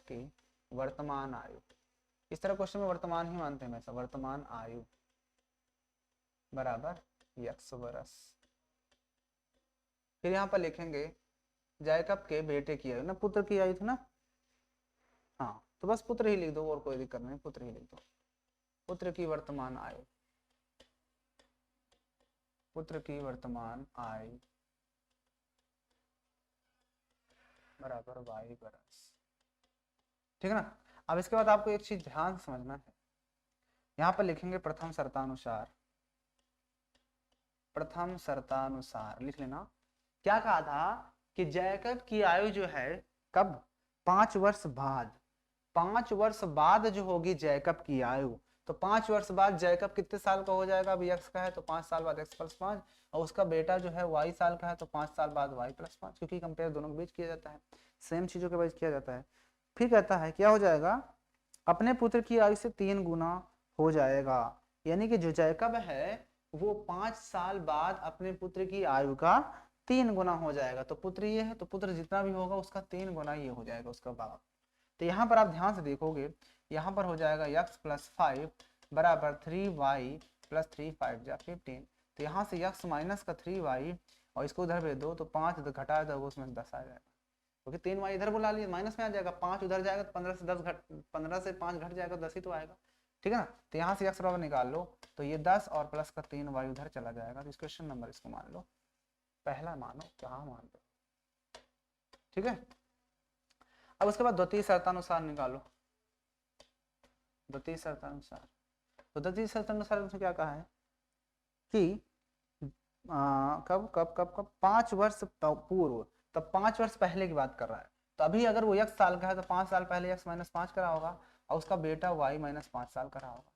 S1: की वर्तमान आयु, इस तरह क्वेश्चन में वर्तमान ही मानते हैं हमेशा, वर्तमान आयु बराबर x वर्ष। फिर यहाँ पर लिखेंगे जैकब के बेटे की आयु ना, पुत्र की आयु थी ना, हाँ तो बस पुत्र ही लिख दो और कोई दिक्कत नहीं, पुत्र ही लिख दो। पुत्र की वर्तमान आयु, पुत्र की वर्तमान आयु बराबर y वर्ष, ठीक है ना। अब इसके बाद आपको एक चीज ध्यान समझना है, यहाँ पर लिखेंगे प्रथम शर्तानुसार लिख लेना। क्या कहा था कि जैकब की आयु जो है कब 5 वर्ष बाद, 5 वर्ष बाद जो होगी जैकब की आयु, तो 5 वर्ष बाद जैकब कितने साल का हो जाएगा, अभी x का है तो 5 साल बाद x प्लस 5, और उसका बेटा जो है y साल का है तो 5 साल बाद y प्लस 5, क्योंकि कंपेयर दोनों के बीच किया जाता है, सेम चीजों के बीच किया जाता है। फिर कहता है क्या हो जाएगा, अपने पुत्र की आयु से 3 गुना हो जाएगा, यानी कि जो जैकब है वो 5 साल बाद अपने पुत्र की आयु का 3 गुना हो जाएगा। तो पुत्र ये है तो पुत्र जितना भी होगा उसका 3 गुना ये हो जाएगा उसका बाप। तो यहाँ पर आप ध्यान से देखोगे, यहाँ पर हो जाएगा x प्लस 5 बराबर 3y प्लस 3 5 जा 15। तो यहाँ से x माइनस का 3y और इसको उधर भेज दो तो 5 घटा दो उसमें 10 आ जाएगा, क्योंकि 3y इधर बुला लिए माइनस में आ जाएगा, 5 उधर जाएगा तो 15 से 10 घट 15 से 5 घट जाएगा 10 ही तो आएगा, ठीक है ना। तो यहाँ से x बराबर निकाल लो तो ये 10 और प्लस का 3y उधर चला जाएगा। तो इस क्वेश्चन नंबर इसको मान लो पहला, मानो कहाँ मान लो, ठीक है। अब उसके बाद द्वितीय शर्तानुसार निकालो, द्वितीय शर्तानुसार। तो द्वितीय शर्तानुसार उसमें क्या कहा है कि कब कब कब कब 5 वर्ष पूर्व, तब 5 वर्ष पहले की बात कर रहा है। तो अभी अगर वो x साल का है तो 5 साल पहले x माइनस 5 करा होगा, और उसका बेटा y माइनस 5 साल करा होगा।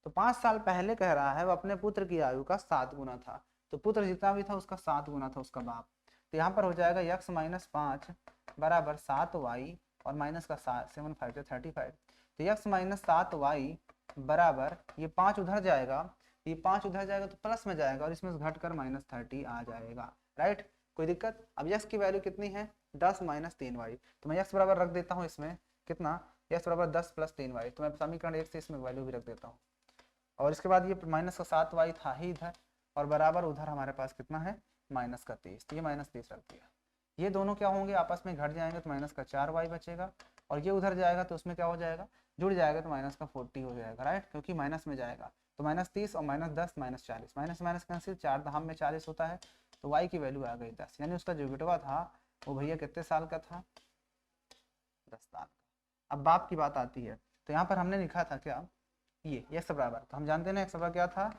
S1: तो 5 साल पहले कह रहा है वो अपने पुत्र की आयु का 7 गुना था, तो पुत्र जितना भी था उसका 7 गुना था उसका बाप। तो यहाँ पर हो जाएगा x माइनस 5 बराबर 7y और माइनस का 7 5 35। तो x माइनस 7y बराबर ये 5 उधर जाएगा, ये 5 उधर जाएगा तो प्लस में जाएगा और इसमें से घट कर माइनस 30 आ जाएगा, राइट। कोई दिक्कत। अब x की वैल्यू कितनी है 10 माइनस 3y, तो मैं x बराबर रख देता हूँ इसमें कितना, x बराबर 10 प्लस 3y, तो मैं समीकरण 1 से इसमें वैल्यू भी रख देता हूँ। और इसके बाद ये माइनस का 7y था ही इधर, और बराबर उधर हमारे पास कितना है माइनस का 30, तो ये माइनस 30 रख दिया। ये दोनों क्या होंगे आपस में घट जाएंगे तो माइनस का 4y बचेगा, और ये उधर जाएगा तो उसमें क्या हो जाएगा जुड़ जाएगा तो माइनस का 40 हो जाएगा, राइट, क्योंकि माइनस में जाएगा। तो तो -30 और -10 -40, माइनस माइनस कैंसिल, 4 धाम में 40 होता है, तो y की वैल्यू आ गई 10, यानी उसका जो बेटवा था वो भैया कितने साल का था, 10 साल का। अब बाप की बात आती है, तो यहाँ पर हमने लिखा था क्या, ये x बराबर, तो हम जानते हैं ना x बराबर क्या था,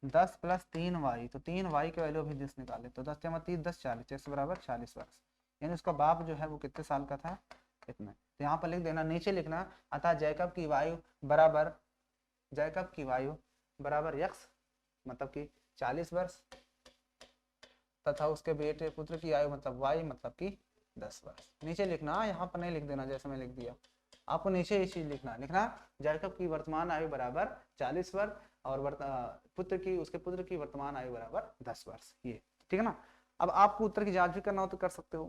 S1: 10 + 3y, तो 3y की वैल्यू अभी 10 निकाले, तो 10 × 3 10 40, x बराबर 40 वर्ष, यानी उसका बाप जो है वो कितने साल का था, इतना। तो यहाँ पर लिख देना, नीचे लिखना, अतः जैकब की वायु बराबर, जैकब की वायु बराबर x मतलब कि 40 वर्ष, तथा उसके बेटे पुत्र की आयु मतलब y मतलब कि 10 वर्ष। नीचे लिखना, यहाँ पर नहीं लिख देना जैसे मैं लिख दिया, आपको नीचे ये चीज लिखना जैकब की वर्तमान आयु बराबर 40 वर्ष और उसके पुत्र की वर्तमान आयु बराबर 10 वर्ष, ये ठीक है ना। अब आपको उत्तर की जांच भी करना हो तो कर सकते हो।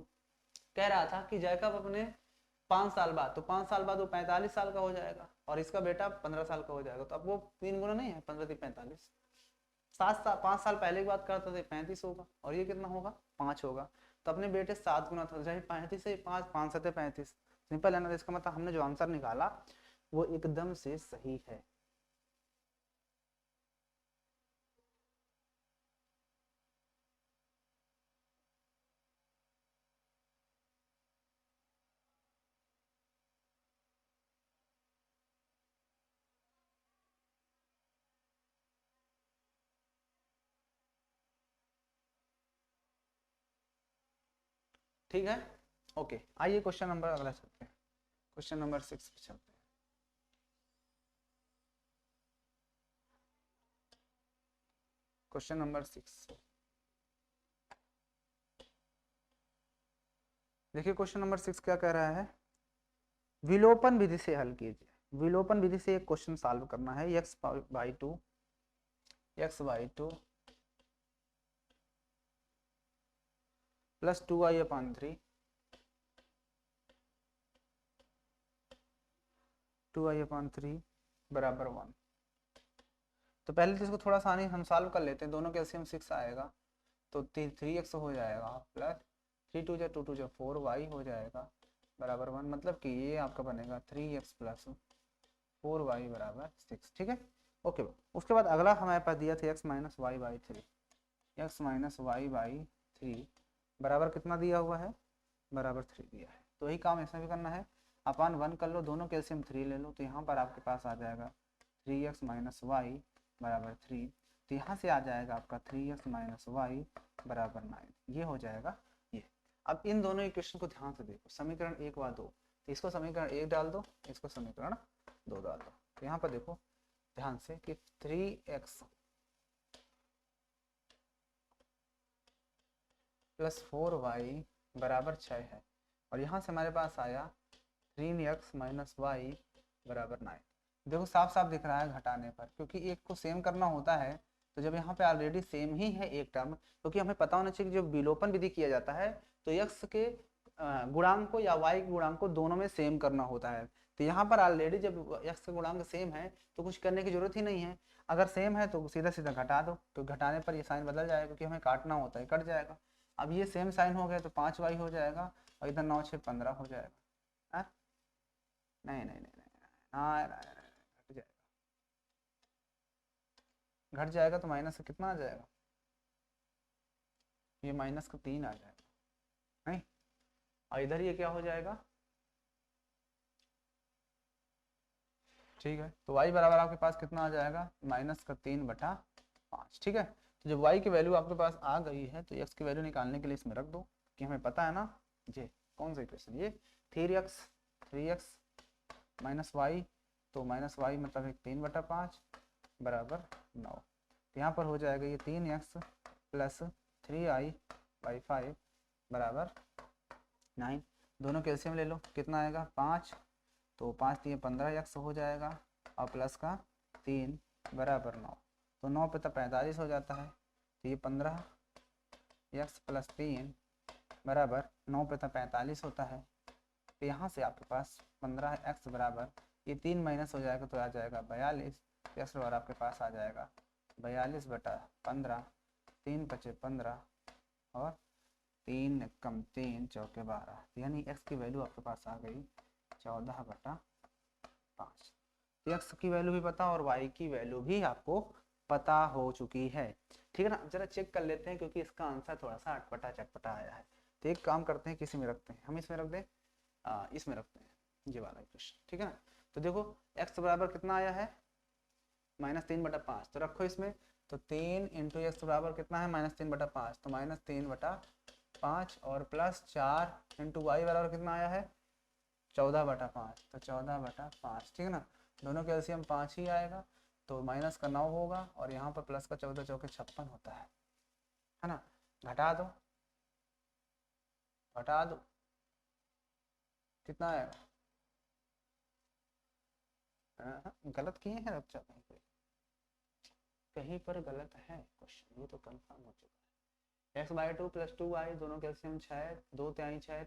S1: कह रहा था कि जैकब अपने 5 साल बाद, तो 5 साल बाद वो 45 साल का हो जाएगा और इसका बेटा 15 साल का हो जाएगा, तो अब वो 3 गुना नहीं है, 15 × 45, 5 साल पहले की बात करते थे 35 होगा, और ये कितना होगा 5 होगा, तो अपने बेटे 7 गुना था, 35 से 5, 5 7 35, सिंपल है ना। इसका मतलब हमने जो आंसर निकाला वो एकदम से सही है। ठीक है, ओके, आइए क्वेश्चन नंबर अगला चलते हैं, क्वेश्चन नंबर 6 पे चलते हैं। क्वेश्चन नंबर 6, देखिए क्वेश्चन नंबर 6 क्या कह रहा है, विलोपन विधि से हल कीजिए। विलोपन विधि से एक क्वेश्चन सॉल्व करना है, x/2 प्लस 2i/3 बराबर 1। तो पहले तो इसको थोड़ा सा आसानी हम सॉल्व कर लेते हैं, दोनों के एलसीएम 6 आएगा, तो 3x हो जाएगा प्लस 3 2 2 2 4y हो जाएगा बराबर 1, मतलब कि ये आपका बनेगा 3x + 4y बराबर 6, ठीक है, ओके। उसके बाद अगला हमारे पास दिया था x - y/3, x - y/3 बराबर कितना दिया हुआ है, बराबर 3 दिया है, तो वही काम इसमें भी करना है, अपान 1 कर लो, दोनों कैल्शियम 3 ले लो, तो यहाँ पर आपके पास आ जाएगा 3x - y बराबर 3, तो यहाँ से आ जाएगा आपका 3x - y बराबर 9, ये हो जाएगा ये। अब इन दोनों इक्वेशन को ध्यान से देखो, समीकरण 1 व 2, तो इसको समीकरण 1 डाल दो, इसको समीकरण 2 डाल दो, तो यहाँ पर देखो ध्यान से कि 3x + 4y बराबर 6 है, और यहाँ से हमारे पास आया 3x - y बराबर 9। देखो साफ साफ दिख रहा है घटाने पर, क्योंकि एक को सेम करना होता है, तो जब यहाँ पे ऑलरेडी सेम ही है एक टर्म, क्योंकि हमें पता होना चाहिए कि जब विलोपन विधि किया जाता है तो x के गुणांक को या y के गुणांक को दोनों में सेम करना होता है, तो यहाँ पर ऑलरेडी जब x का गुणांक सेम है तो कुछ करने की जरूरत ही नहीं है, अगर सेम है तो सीधा सीधा घटा दो, तो घटाने पर ये साइन बदल जाएगा, क्योंकि हमें काटना होता है, कट जाएगा। अब ये सेम साइन हो गया तो 5y हो जाएगा, और इधर 9 6 15 हो जाएगा। नहीं नहीं नहीं नहीं, घट जाएगा, घट जाएगा तो माइनस का कितना आ जाएगा, ये -3 आ जाएगा, नहीं, और इधर ये क्या हो जाएगा, ठीक है, तो y बराबर आपके पास कितना आ जाएगा, -3/5, ठीक है। तो जब y की वैल्यू आपके पास आ गई है तो x की वैल्यू निकालने के लिए इसमें रख दो, कि हमें पता है ना, ये कौन सा इक्वेशन, ये 3x -y, तो -y मतलब एक 3/5 बराबर 9, तो यहाँ पर हो जाएगा ये 3x + 3i/5 बराबर 9, दोनों कैल्शियम ले लो, कितना आएगा 5, तो 5 3 15x हो जाएगा, और प्लस का 3 बराबर 9, तो 9 पे तो 45 हो जाता है, तो ये 15x + 3 बराबर 9 पे तो 45 होता है, तो यहाँ से आपके पास 15x बराबर ये 3 माइनस हो जाएगा, तो आ जाएगा 42, x बराबर आपके पास आ जाएगा 42/15, 3 × 15 और 3 कम 3 चौके 12, यानी x की वैल्यू आपके पास आ गई 14/5। तो x की वैल्यू भी पता और y की वैल्यू भी आपको पता हो चुकी है। ठीक है ना, जरा चेक कर लेते हैं क्योंकि इसका आंसर थोड़ा सा अटपटा चटपटा आया है। तो एक काम करते हैं, किसी में रखते हैं, हम इसमें रख दें, इसमें रखते हैं ये वाला क्वेश्चन। ठीक है ना, तो देखो x बराबर कितना आया है, -3/5, तो रखो इसमें। तो 3 इंटू एक्स बराबर कितना है, -3/5, तो -3/5 और प्लस 4 इंटू वाई बराबर कितना आया है, 14/5, तो 14/5। ठीक है ना, दोनों के एलसीएम 5 ही आएगा, तो माइनस का 9 होगा और यहाँ पर प्लस का 14 चौके 56 होता है ना। घटा दो, घटा दो, कितना आएगा, गलत किए हैं बच्चा, कहीं पर गलत है क्वेश्चन, ये तो कंफर्म हो चुका है। x/2 + 2y, दोनों के एलसीएम 6, 2 तिहाई 6,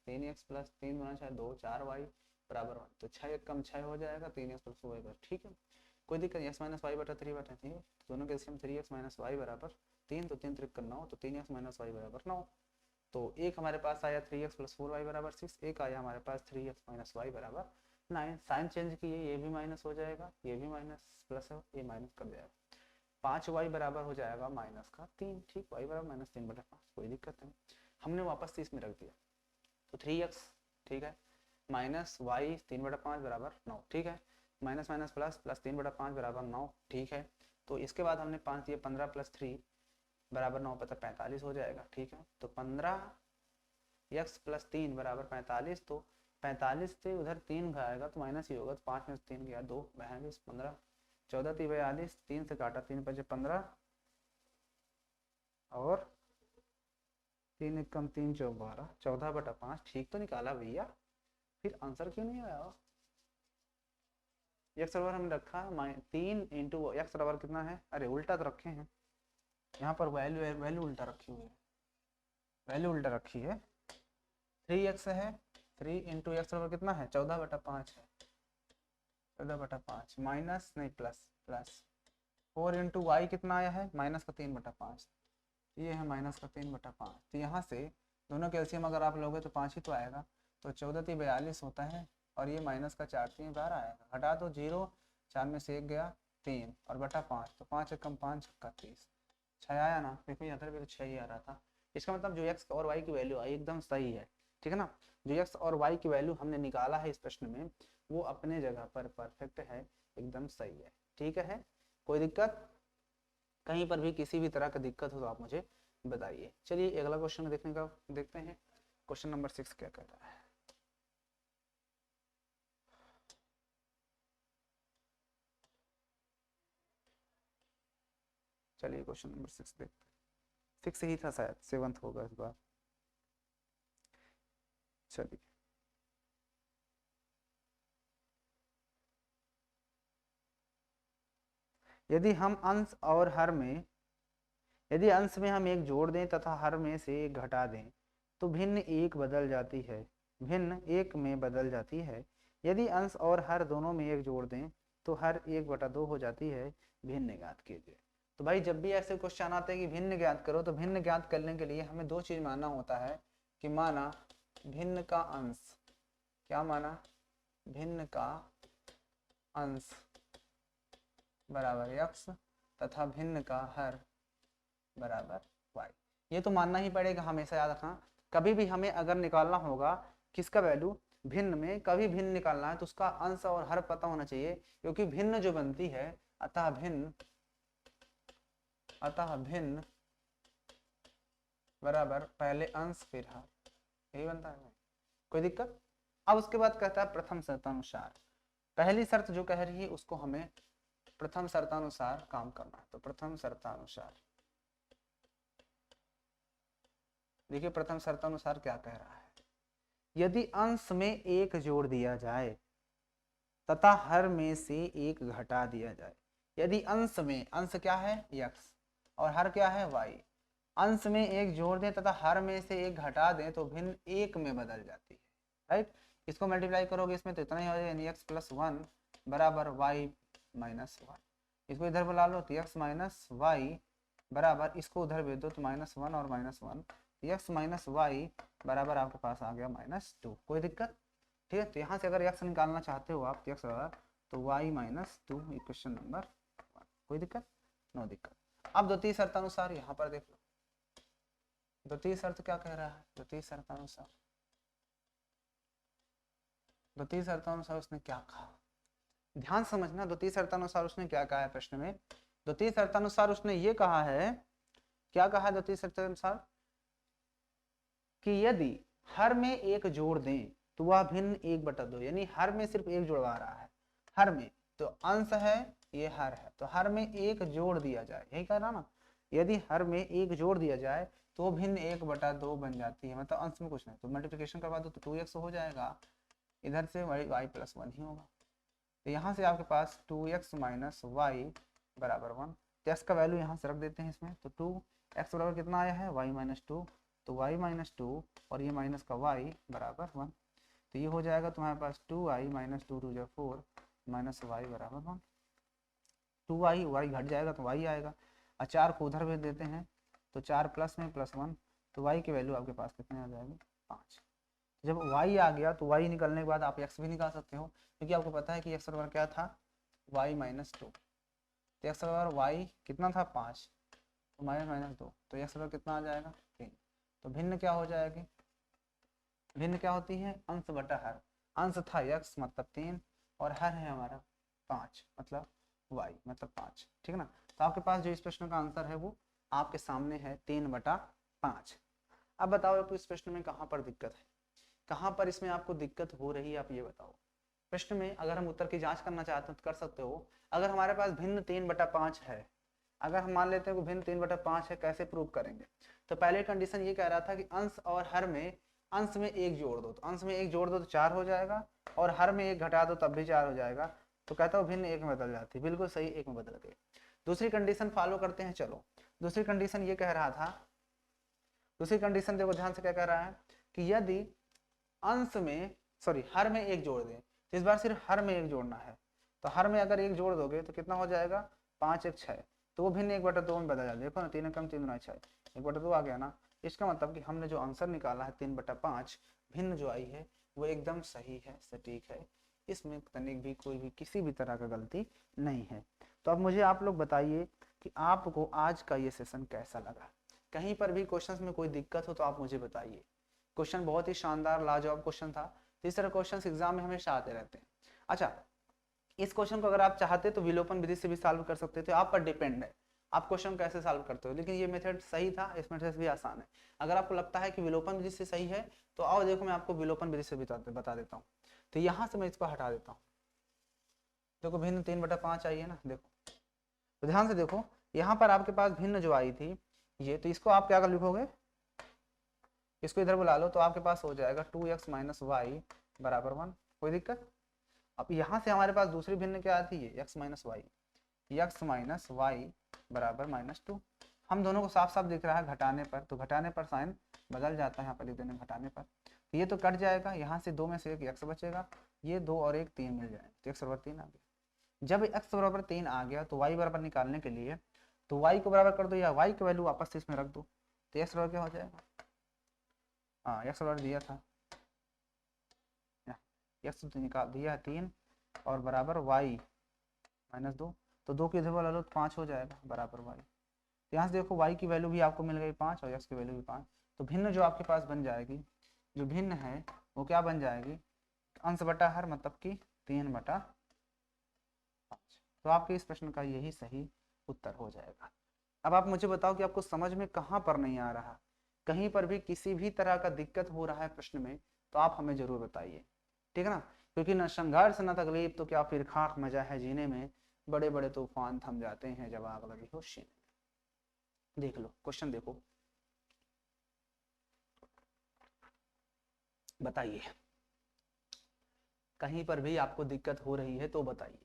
S1: 3x प्लस 3 गुना 6 2, 4y बराबर 1, तो 6 एक कम 6 हो जाएगा, 3x + 2y। ठीक है, कोई दिक्कत नहीं, x - y/3/3, दोनों के एलसीएम 3x - y बराबर 3, तो 3 3 9, तो 3x - y बराबर 9। तो एक हमारे पास आया 3x + 4y बराबर 6, एक आया हमारे पास 3x - y बराबर 9। साइन चेंज किए, ये भी माइनस हो जाएगा, ये भी माइनस, प्लस है ये माइनस कर जाएगा, 5y बराबर हो जाएगा -3। ठीक, y बराबर -3/5, कोई दिक्कत नहीं, हमने वापस से इसमें रख दिया। तो 3x, ठीक है, -y 3/5 बराबर 9। ठीक है, माइनस माइनस प्लस, प्लस 3/5 बराबर 9। ठीक है, तो इसके बाद हमने 5 दिए, 15 + 3 बराबर 9, पता 45 हो जाएगा। ठीक है, तो 15x + 3 बराबर 45, तो 45 से उधर 3 आएगा तो माइनस ही होगा, तो 5 में से 3 गया 2, 42, 15, 14 3 42, 3 से काटा, 3 5 15 और 3 1 कम 3 4 12, 14/5। ठीक तो निकाला भैया, फिर आंसर क्यों नहीं आया। एक्स बराबर हमने रखा 3 इंटू एक्स बराबर कितना है, अरे उल्टा तो रखे हैं, यहाँ पर वैल्यू उल्टा रखी हुई है, वैल्यू उल्टा रखी है। 3x है, 3 इंटू एक्स बराबर कितना है, 14/5 है, 14/5 माइनस नहीं प्लस, प्लस 4 इंटू वाई कितना आया है, -3/5, ये है -3/5। तो यहाँ से दोनों कैल्शियम अगर आप लोगे तो 5 ही तो आएगा, तो 14 3 42 होता है, और ये माइनस का 4 3 12 आएगा, हटा दो 0, 4 में से 1 गया 3 और बटा 5, तो 5 1 5 30, 6 आया ना, देखो यहाँ पर 6 ही आ रहा था। इसका मतलब जो x और y की वैल्यू आई एकदम सही है। ठीक है ना, जो x और y की वैल्यू हमने निकाला है इस प्रश्न में, वो अपने जगह पर परफेक्ट है, एकदम सही है। ठीक है, कोई दिक्कत, कहीं पर भी किसी भी तरह का दिक्कत हो तो आप मुझे बताइए। चलिए अगला क्वेश्चन देखते हैं, क्वेश्चन नंबर 6 क्या कहता है। चलिए क्वेश्चन नंबर 6 देखते हैं, 6 ही था शायद, 7th होगा इस बार। चलिए, यदि हम अंश और हर में, यदि अंश में हम एक जोड़ दें तथा हर में से एक घटा दें तो भिन्न एक बदल जाती है, भिन्न एक में बदल जाती है। यदि अंश और हर दोनों में एक जोड़ दें तो हर 1/2 हो जाती है, भिन्न ज्ञात कीजिए। तो भाई जब भी ऐसे क्वेश्चन आते हैं कि भिन्न ज्ञात करो, तो भिन्न ज्ञात करने के लिए हमें दो चीज मानना होता है, कि माना भिन्न का अंश, क्या माना, भिन्न का अंश बराबर x तथा भिन्न का हर बराबर y। ये तो मानना ही पड़ेगा, हमेशा याद रखना। कभी भी हमें अगर निकालना होगा किसका वैल्यू, भिन्न में कभी भिन्न निकालना है तो उसका अंश और हर पता होना चाहिए, क्योंकि भिन्न जो बनती है, अतः भिन्न बराबर पहले अंश फिर हर, यही बनता है। कोई दिक्कत। अब उसके बाद कहता है प्रथम शर्तानुसार, पहली शर्त जो कह रही है उसको हमें प्रथम शर्तानुसार काम करना है। तो प्रथम शर्तानुसार, देखिए प्रथम शर्तानुसार क्या कह रहा है, यदि अंश में एक जोड़ दिया जाए तथा हर में से एक घटा दिया जाए, यदि अंश में, अंश क्या है x और हर क्या है y, अंश में एक जोड़ दें तथा हर में से एक घटा दें तो भिन्न एक में बदल जाती है, राइट। इसको मल्टीप्लाई करोगे इसमें तो इतना ही हो जाएगा, यानी x + 1 बराबर y - 1। इसको इधर बुला लो तो x - y बराबर, इसको उधर भेज दो तो -1 और -1, x - y बराबर आपके पास आ गया -2। कोई दिक्कत, ठीक है। तो यहाँ से अगर x निकालना चाहते हो आप, तो x बराबर तो y - 2, इक्वेशन नंबर 1। कोई दिक्कत, नो दिक्कत। अब द्वितीय शर्तानुसार यहाँ पर देख लो, द्वितीय शर्त क्या कह रहा है, द्वितीय शर्तानुसार, द्वितीय शर्तानुसार उसने क्या कहा, ध्यान समझना। द्वितीय शर्तानुसार उसने क्या कहा है प्रश्न में, द्वितीय शर्तानुसार उसने ये कहा है, क्या कहा है द्वितीय शर्तानुसार, कि यदि हर में एक जोड़ दें तो वह भिन्न 1/2, यानी हर में सिर्फ एक जुड़वा रहा है, हर में तो अंश है, ये हर है, तो हर में एक जोड़ दिया जाए, यही कह रहा ना, यदि हर में एक जोड़ दिया जाए तो भिन्न 1/2 बन जाती है, मतलब अंश में कुछ नहीं, तो मल्टीप्लिकेशन करवा दो तो 2x हो जाएगा, इधर से y + 1 ही होगा, तो यहाँ से आपके पास 2x - y = 1, तो x का वैल्यू यहाँ से रख देते हैं इसमें, तो 2x बराबर कितना आया है, y - 2, तो y - 2 और ये माइनस का y = 1, तो ये हो जाएगा तुम्हारे पास 2i - 2 × 4 - y = 1, 2i, y घट जाएगा तो y आएगा, और 4 को उधर भेज देते हैं, तो 4 प्लस में +1, तो y की वैल्यू आपके पास कितने आ जाएगी, 5। जब y आ गया तो y निकलने के बाद आप x भी निकाल सकते हो, क्योंकि आपको पता है कि x बराबर क्या था, y - 2, तो x बराबर y कितना था, 5, तो -2, तो x बराबर कितना आ जाएगा, 3, तो भिन्न क्या हो जाएगी, भिन्न क्या होती है, अंश बटा हर, अंश था x मतलब 3 और हर है हमारा 5 मतलब y मतलब 5, ठीक है ना। तो आपके पास जो इस प्रश्न का आंसर है वो आपके सामने है 3/5। अब बताओ आपको इस प्रश्न में कहाँ पर दिक्कत है, कहाँ पर इसमें आपको दिक्कत हो रही है, आप ये बताओ। प्रश्न में अगर हम उत्तर की जांच करना चाहते हैं तो कर सकते हो, अगर हमारे पास भिन्न 3/5 है, अगर हम मान लेते हैं कि भिन्न 3/5 है, कैसे प्रूव करेंगे, तो पहले कंडीशन ये कह रहा था कि अंश और हर में, अंश में एक जोड़ दो, तो अंश में एक जोड़ दो तो 4 हो जाएगा, और हर में एक घटा दो तब भी 4 हो जाएगा, तो कहता हूँ भिन्न 1 में बदल जाती है, बिल्कुल सही, 1 में बदल गई। दूसरी कंडीशन फॉलो करते हैं, चलो दूसरी कंडीशन ये कह रहा था, दूसरी कंडीशन देखो ध्यान से क्या कह रहा है, कि यदि अंश में हर में एक जोड़ दें, तो इस बार सिर्फ हर में एक जोड़ना है, तो हर में अगर एक जोड़ दोगे तो कितना हो जाएगा, 5 1 6, तो वो भिन्न 1/2 में बदल जाए, देखो ना 3 कम 3 6, 1/2 आ गया ना। इसका मतलब कि हमने जो आंसर निकाला है 3/5 भिन्न जो आई है वो एकदम सही है, सटीक है, इसमें तनिक भी कोई भी किसी भी तरह का गलती नहीं है। तो अब मुझे आप लोग बताइए कि आपको आज का ये सेशन कैसा लगा, कहीं पर भी क्वेश्चंस में कोई दिक्कत हो तो आप मुझे बताइए। क्वेश्चन बहुत ही शानदार लाजवाब क्वेश्चन था, इस तरह क्वेश्चन एग्जाम में हमेशा आते रहते हैं। अच्छा, इस क्वेश्चन को अगर आप चाहते तो विलोपन विधि से भी सॉल्व कर सकते थे, आप पर डिपेंड है आप क्वेश्चन कैसे सॉल्व करते हो, लेकिन ये मेथड सही था, इस मेथड से भी आसान है। अगर आपको लगता है कि विलोपन विधि से सही है तो आओ देखो मैं आपको विलोपन विधि से बता देता हूँ। तो यहाँ से मैं इसको हटा देता हूँ, देखो भिन्न 3/5 आई है ना, देखो तो ध्यान से देखो, यहाँ पर आपके पास भिन्न जो आई थी ये, तो इसको आप क्या कर लिखोगे, इसको इधर बुला लो, तो आपके पास हो जाएगा 2x - y = 1, कोई दिक्कत। अब यहाँ से हमारे पास दूसरी भिन्न क्या आती है, x - y, x - y = -2, हम दोनों को साफ साफ दिख रहा है घटाने पर, तो घटाने पर साइन बदल जाता है, यहाँ पर लिख देने घटाने पर, तो ये तो कट जाएगा, यहाँ से 2 में से 1 x बचेगा, ये 2 और 1 3 मिल जाएगा, तो x = 3 आ गया। जब x = 3 आ गया तो y बराबर निकालने के लिए तो y को बराबर कर दो या y की वैल्यू वापस से इसमें रख दो, तो x बराबर क्या हो जाएगा, हाँ x बराबर दिया था, x तो निकाल दिया 3 और बराबर y - 2, तो 2 की इधर वाला लो तो 5 हो जाएगा बराबर y, तो यहाँ से देखो y की वैल्यू भी आपको मिल गई 5 और x की वैल्यू भी 5, तो भिन्न जो आपके पास बन जाएगी, जो भिन्न है वो क्या बन जाएगी, अंश बटा हर मतलब कि 3/5, तो आपके इस प्रश्न का यही सही उत्तर हो जाएगा। अब आप मुझे बताओ कि आपको समझ में कहाँ पर नहीं आ रहा, कहीं पर भी किसी भी तरह का दिक्कत हो रहा है प्रश्न में तो आप हमें जरूर बताइए, ठीक है ना, क्योंकि न संघर्ष न तकलीफ तो क्या फिर खाक मजा है जीने में, बड़े बड़े तूफान थम जाते हैं जब आग लगी हो सीने में। देख लो क्वेश्चन देखो, बताइए कहीं पर भी आपको दिक्कत हो रही है तो बताइए,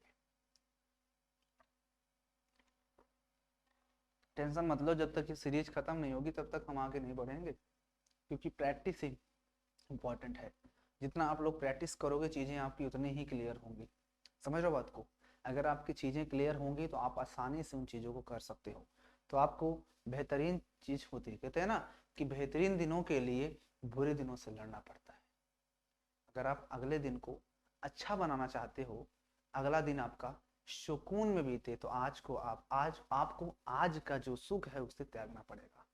S1: टेंशन मत लो, जब तक ये सीरीज खत्म नहीं होगी तब तक हम आगे नहीं बढ़ेंगे, क्योंकि प्रैक्टिस ही इम्पॉर्टेंट है, जितना आप लोग प्रैक्टिस करोगे चीज़ें आपकी उतनी ही क्लियर होंगी, समझ रहे हो बात को, अगर आपकी चीज़ें क्लियर होंगी तो आप आसानी से उन चीज़ों को कर सकते हो, तो आपको बेहतरीन चीज़ होती है, कहते हैं ना कि बेहतरीन दिनों के लिए बुरे दिनों से लड़ना पड़ता है, अगर आप अगले दिन को अच्छा बनाना चाहते हो, अगला दिन आपका सुकून में बीते तो आज आपको आज का जो सुख है उसे त्यागना पड़ेगा।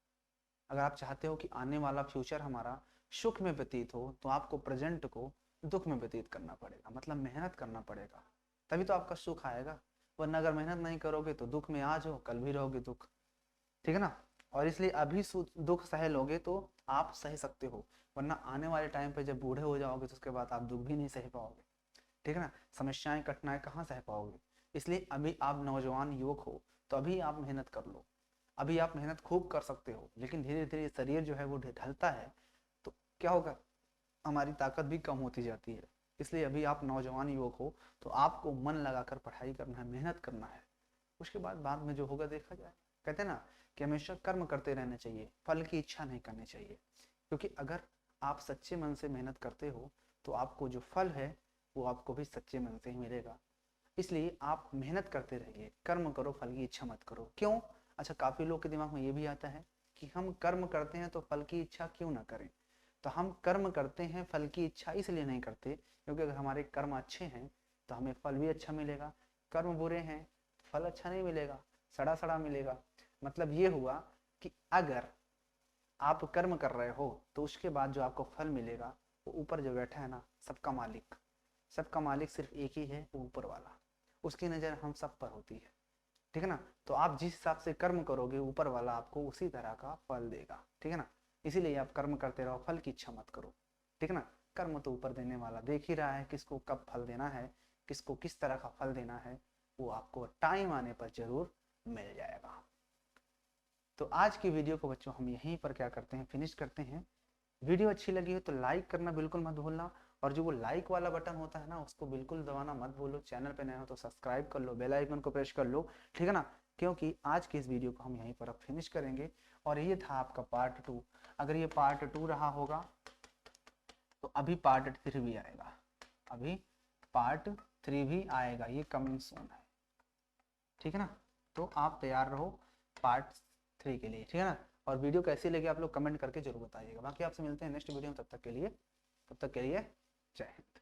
S1: अगर आप चाहते हो कि आने वाला फ्यूचर हमारा सुख में व्यतीत हो तो आपको प्रेजेंट को दुख में व्यतीत करना पड़ेगा, मतलब मेहनत करना पड़ेगा, तभी तो आपका सुख आएगा। वरना अगर मेहनत नहीं करोगे तो दुख में आज हो, कल भी रहोगे दुख, ठीक है ना। और इसलिए अभी दुख सह लोगे तो आप सह सकते हो, वरना आने वाले टाइम पे जब बूढ़े हो जाओगे तो उसके बाद आप दुख भी नहीं सह पाओगे, ठीक है ना। समस्याएं कठिनाई कहाँ सह पाओगे। इसलिए अभी आप नौजवान युवक हो तो अभी आप मेहनत कर लो, अभी आप मेहनत खूब कर सकते हो, लेकिन धीरे धीरे शरीर जो है वो ढलता है तो क्या होगा, हमारी ताकत भी कम होती जाती है। इसलिए अभी आप नौजवान युवक हो तो आपको मन लगाकर पढ़ाई करना है, मेहनत करना है, उसके बाद में जो होगा देखा जाए। कहते हैं ना कि हमेशा कर्म करते रहना चाहिए, फल की इच्छा नहीं करनी चाहिए, क्योंकि अगर आप सच्चे मन से मेहनत करते हो तो आपको जो फल है वो आपको भी सच्चे मन से ही मिलेगा। इसलिए आप मेहनत करते रहिए, कर्म करो, फल की इच्छा मत करो। क्यों? अच्छा, काफी लोग के दिमाग में ये भी आता है कि हम कर्म करते हैं तो फल की इच्छा क्यों ना करें। तो हम कर्म करते हैं, फल की इच्छा इसलिए नहीं करते क्योंकि अगर हमारे कर्म अच्छे हैं तो हमें फल भी अच्छा मिलेगा, कर्म बुरे हैं फल अच्छा नहीं मिलेगा, सड़ा सड़ा मिलेगा। मतलब ये हुआ कि अगर आप कर्म कर रहे हो तो उसके बाद जो आपको फल मिलेगा वो ऊपर जो बैठा है ना, सबका मालिक सिर्फ एक ही है, वो ऊपर वाला, उसकी नज़र हम सब पर होती है, ठीक है ना। तो आप जिस हिसाब से कर्म करोगे ऊपर वाला आपको उसी तरह का फल देगा, ठीक है ना। इसीलिए आप कर्म करते रहो, फल की इच्छा मत करो, ठीक है ना। कर्म तो ऊपर देने वाला देख ही रहा है, किसको कब फल देना है, किसको किस तरह का फल देना है, वो आपको टाइम आने पर जरूर मिल जाएगा। तो आज की वीडियो को बच्चों हम यहीं पर क्या करते हैं, फिनिश करते हैं। वीडियो अच्छी लगी हो तो लाइक करना बिल्कुल मत भूलना, और जो वो लाइक वाला बटन होता है ना उसको बिल्कुल दबाना मत भूलो। चैनल पे नए हो तो सब्सक्राइब कर लो, बेल आइकन को प्रेस कर लो, ठीक है ना। क्योंकि आज की इस वीडियो को हम यहीं पर अब फिनिश करेंगे। और ये था आपका पार्ट 2। अगर ये पार्ट 2 रहा होगा तो अभी पार्ट 3 भी आएगा, अभी पार्ट 3 भी आएगा, ये कमिंग सून है, ठीक है ना। तो आप तैयार रहो पार्ट 3 के लिए, ठीक है ना। और वीडियो कैसी लगी आप लोग कमेंट करके जरूर बताइएगा। बाकी आपसे मिलते हैं नेक्स्ट वीडियो में, तब तक के लिए जय हिंद।